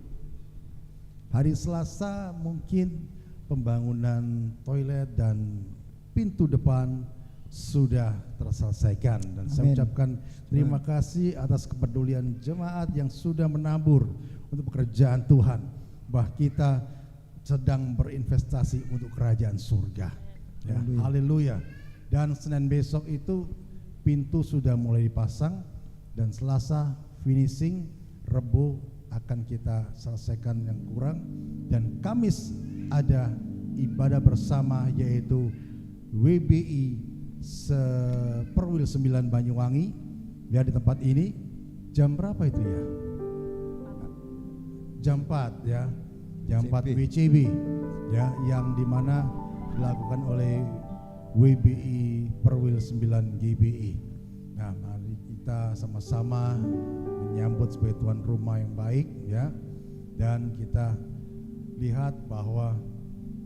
hari Selasa mungkin pembangunan toilet dan pintu depan sudah terselesaikan, dan saya Amin. ucapkan terima kasih atas kepedulian jemaat yang sudah menabur untuk pekerjaan Tuhan, bahwa kita sedang berinvestasi untuk kerajaan surga. Ya, haleluya. Dan Senin besok itu pintu sudah mulai dipasang, dan Selasa finishing, Rebo akan kita selesaikan yang kurang, dan Kamis ada ibadah bersama yaitu WBI Perwil 9 Banyuwangi ya, di tempat ini. Jam berapa itu ya? Jam 4 ya. Jam 4 WCB ya, yang dimana dilakukan oleh WBI Perwil 9 GBI. Nah, mari kita sama-sama menyambut sebagai tuan rumah yang baik ya, dan kita lihat bahwa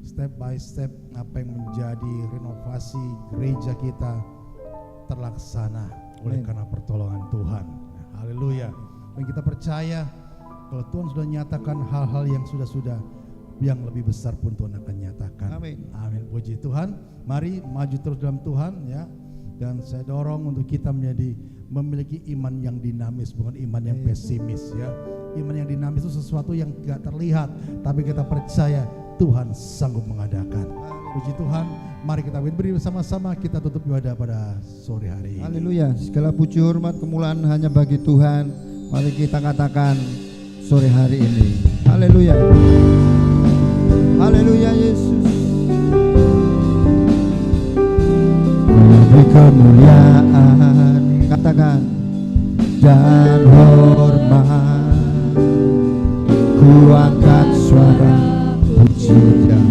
step by step apa yang menjadi renovasi gereja kita terlaksana oleh karena pertolongan Tuhan. Haleluya. Dan kita percaya kalau Tuhan sudah nyatakan hal-hal yang sudah yang lebih besar pun Tuhan akan nyatakan. Amin. Amin. Puji Tuhan. Mari maju terus dalam Tuhan ya. Dan saya dorong untuk kita memiliki iman yang dinamis, bukan iman yang pesimis ya. Iman yang dinamis itu sesuatu yang tidak terlihat, tapi kita percaya Tuhan sanggup mengadakan. Puji Tuhan, mari kita berdiri bersama-sama, kita tutup ibadah pada sore hari ini. Haleluya. Segala puji hormat kemuliaan hanya bagi Tuhan. Mari kita katakan sore hari ini. Haleluya. Haleluya Yesus. Beri kemuliaan, katakan, dan hormat. Ku angkat suara pujian,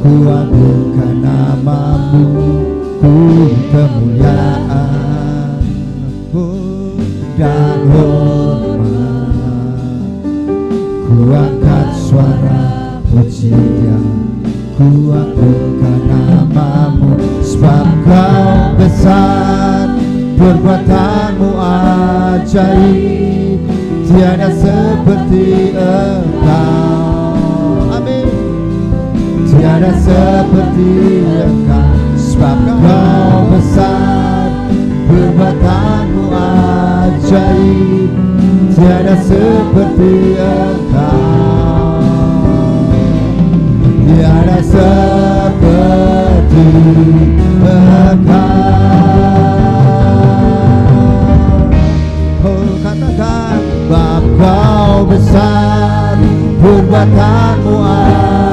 ku agungkan namamu. Ku kemuliaan dan hormat. Ku angkat suara pujian, ku agungkan namamu. Sebab kau besar, perbuatanmu ajaib, tiada seperti engkau. Amin. Tiada seperti engkau. Sebab kau besar, perbuatanmu ajaib, tiada seperti engkau. Tiada seperti engkau. Oh, katakan, Bapa kau besar, perbuatanmu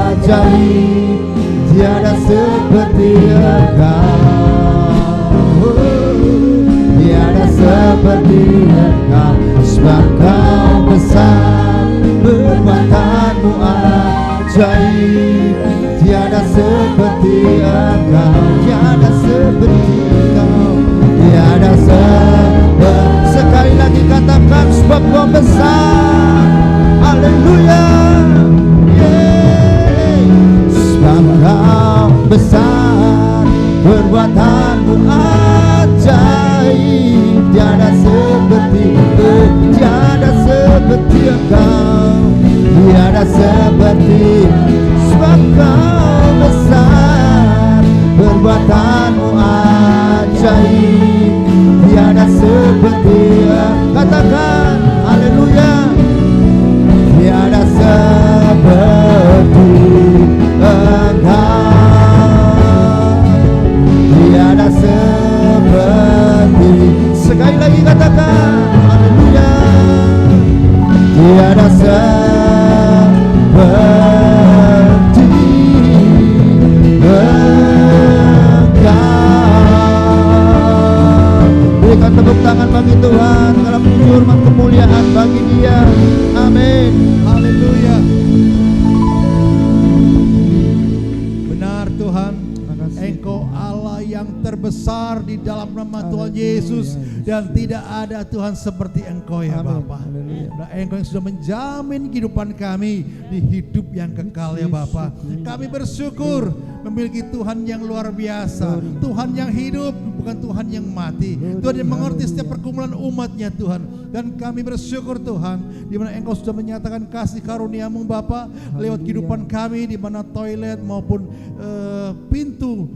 ajaib, tiada seperti engkau. Tiada seperti engkau. Sebab kau besar, perbuatanmu ajaib, tiada seperti engkau. Tiada seperti engkau. Tiada seperti. Sekali lagi katakan, sebab kau besar. Haleluya. Sebab kau besar, perbuatanmu ajaib, tiada seperti engkau. Tiada seperti. Sebab kau besar, perbuatanmu ajaib, tiada seperti. Katakan haleluya. Tiada seperti engkau. Tiada seperti. Sekali lagi katakan haleluya. Tiada seperti engkau. Berikan tepuk tangan bagi Tuhan, dalam puji hormat kemuliaan bagi Dia. Amin. Haleluya. Benar Tuhan, Engkau Allah yang terbesar di dalam nama Tuhan Yesus, dan tidak ada Tuhan seperti Engkau ya Bapa. Nah, Engkau yang sudah menjamin kehidupan kami di hidup yang kekal ya Bapa. Kami bersyukur memiliki Tuhan yang luar biasa, Tuhan yang hidup, bukan Tuhan yang mati, Tuhan yang mengerti setiap pergumulan umatnya Tuhan. Dan kami bersyukur Tuhan, di mana Engkau sudah menyatakan kasih karunia-Mu Bapa lewat kehidupan kami, di mana toilet maupun pintu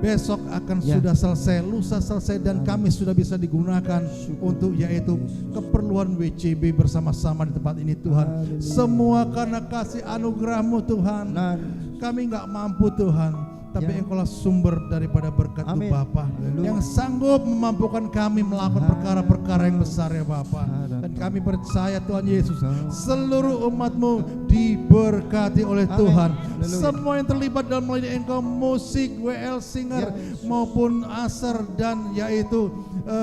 besok akan sudah selesai, lusa selesai, dan kami sudah bisa digunakan untuk yaitu keperluan WCB bersama-sama di tempat ini Tuhan. Semua karena kasih anugerah-Mu Tuhan. Kami nggak mampu Tuhan, tapi Engkaulah sumber daripada berkat-Mu Bapa, yang sanggup memampukan kami melakukan perkara-perkara yang besar ya Bapa. Dan kami percaya Tuhan Yesus, seluruh umat-Mu diberkati oleh Tuhan. Semua yang terlibat dalam melayani Engkau, musik, WL Singer maupun Aser dan yaitu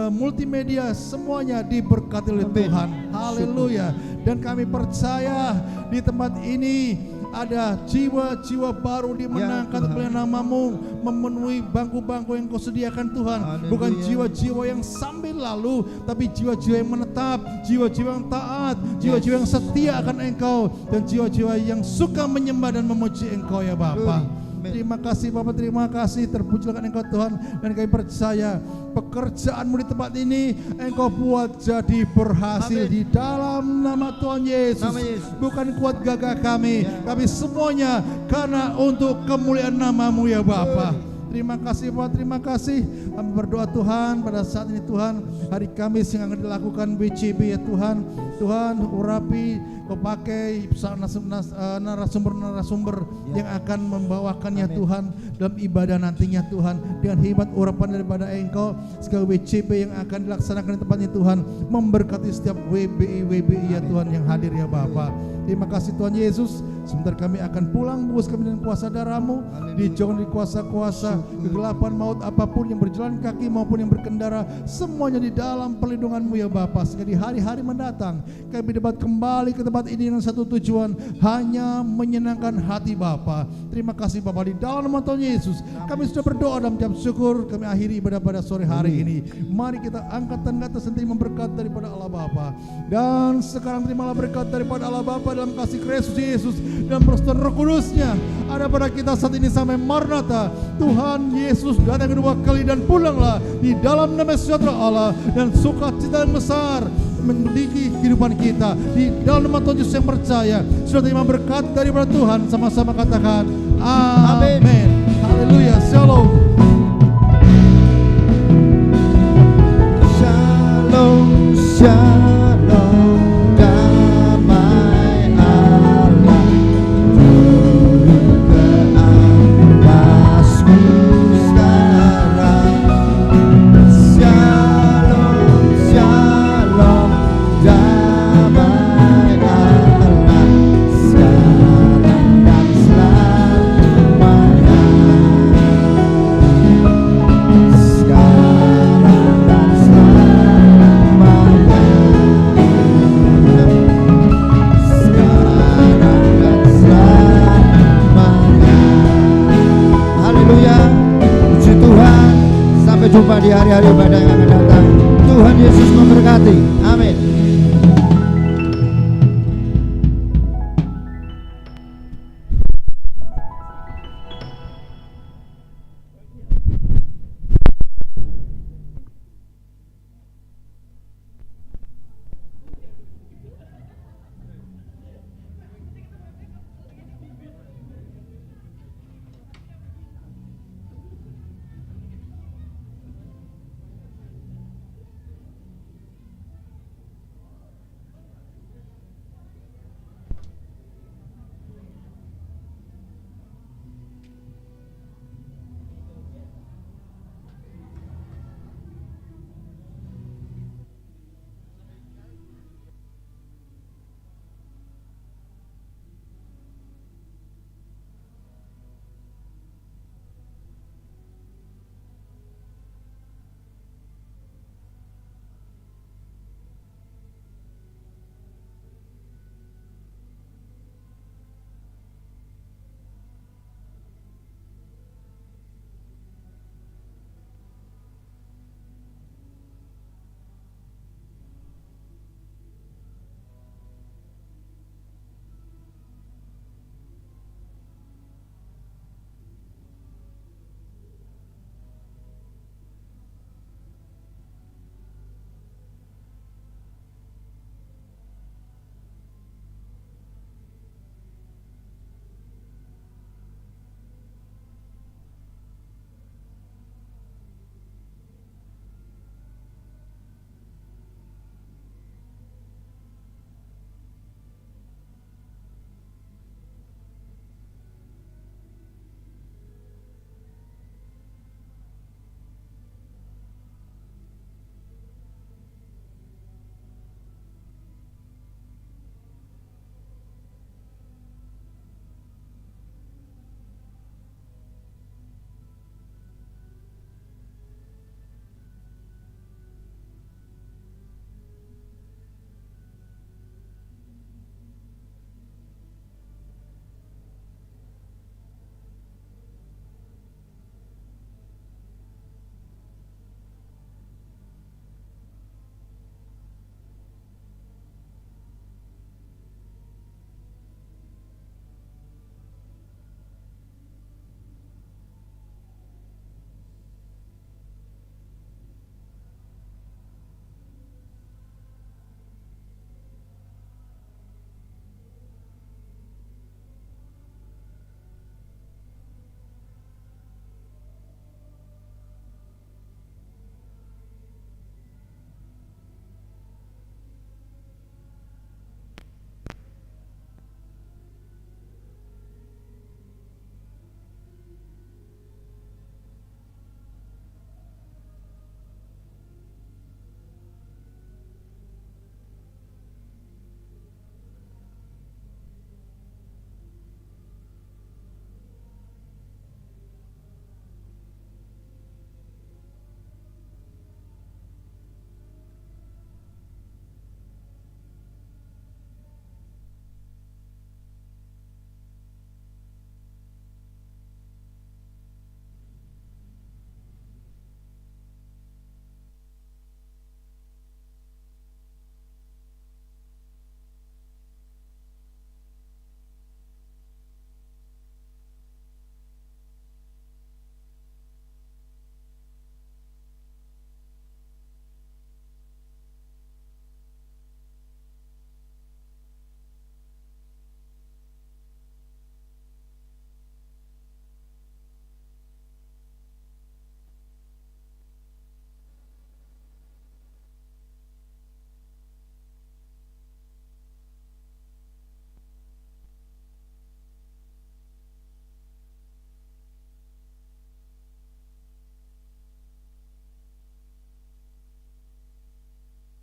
multimedia, semuanya diberkati oleh Tuhan. Haleluya. Dan kami percaya di tempat ini ada jiwa-jiwa baru dimenangkan oleh nama-Mu, memenuhi bangku-bangku yang Kau sediakan Tuhan. Bukan jiwa-jiwa yang sambil lalu, tapi jiwa-jiwa yang menetap, jiwa-jiwa yang taat, jiwa-jiwa yang setia akan Engkau, dan jiwa-jiwa yang suka menyembah dan memuji Engkau ya Bapa. Terima kasih Bapak, terima kasih, terpujilah Engkau Tuhan. Dan kami percaya pekerjaan-Mu di tempat ini Engkau buat jadi berhasil di dalam nama Tuhan Yesus. Bukan kuat gagah kami, kami semuanya karena untuk kemuliaan nama-Mu ya Bapa. Terima kasih Bapak, terima kasih. Kami berdoa Tuhan pada saat ini Tuhan, hari Kamis yang akan dilakukan BCB ya Tuhan. Tuhan urapi, Kau pakai narasumber-narasumber yang akan membawakannya Tuhan dalam ibadah nantinya Tuhan. Dengan hebat urapan daripada Engkau, segala WCB yang akan dilaksanakan di tempatnya Tuhan, memberkati setiap WBI ya Tuhan yang hadir ya Bapa. Terima kasih Tuhan Yesus. Sebentar kami akan pulang, bungkus kami dengan kuasa darah-Mu, dijauhkan dari kuasa-kuasa kegelapan maut apapun yang berjalan kaki maupun yang berkendara, semuanya di dalam perlindungan-Mu ya Bapa. Sehingga di hari-hari mendatang kami dapat kembali ke tempat ini dengan satu tujuan, hanya menyenangkan hati Bapa. Terima kasih Bapa, di dalam nama Tuhan Yesus kami sudah berdoa dan mengucap syukur. Kami akhiri ibadah pada sore hari ini. Mari kita angkat tanda tersentuh berkat daripada Allah Bapa. Dan sekarang terimalah berkat daripada Allah Bapa dalam kasih Kristus Yesus dan persekutuan Roh Kudus-Nya ada pada kita saat ini sampai Maranatha. Tuhan Yesus datang kedua kali dan pulanglah di dalam nama sejahtera Allah dan sukacita yang besar mendidik kehidupan kita. Di dalam nama Tuhan Yesus yang percaya sudah terima berkat daripada Tuhan, sama-sama katakan amin. Haleluya. Shalom. Shalom, shalom. Jumpa di hari-hari ibadah yang akan datang. Tuhan Yesus memberkati. Amin.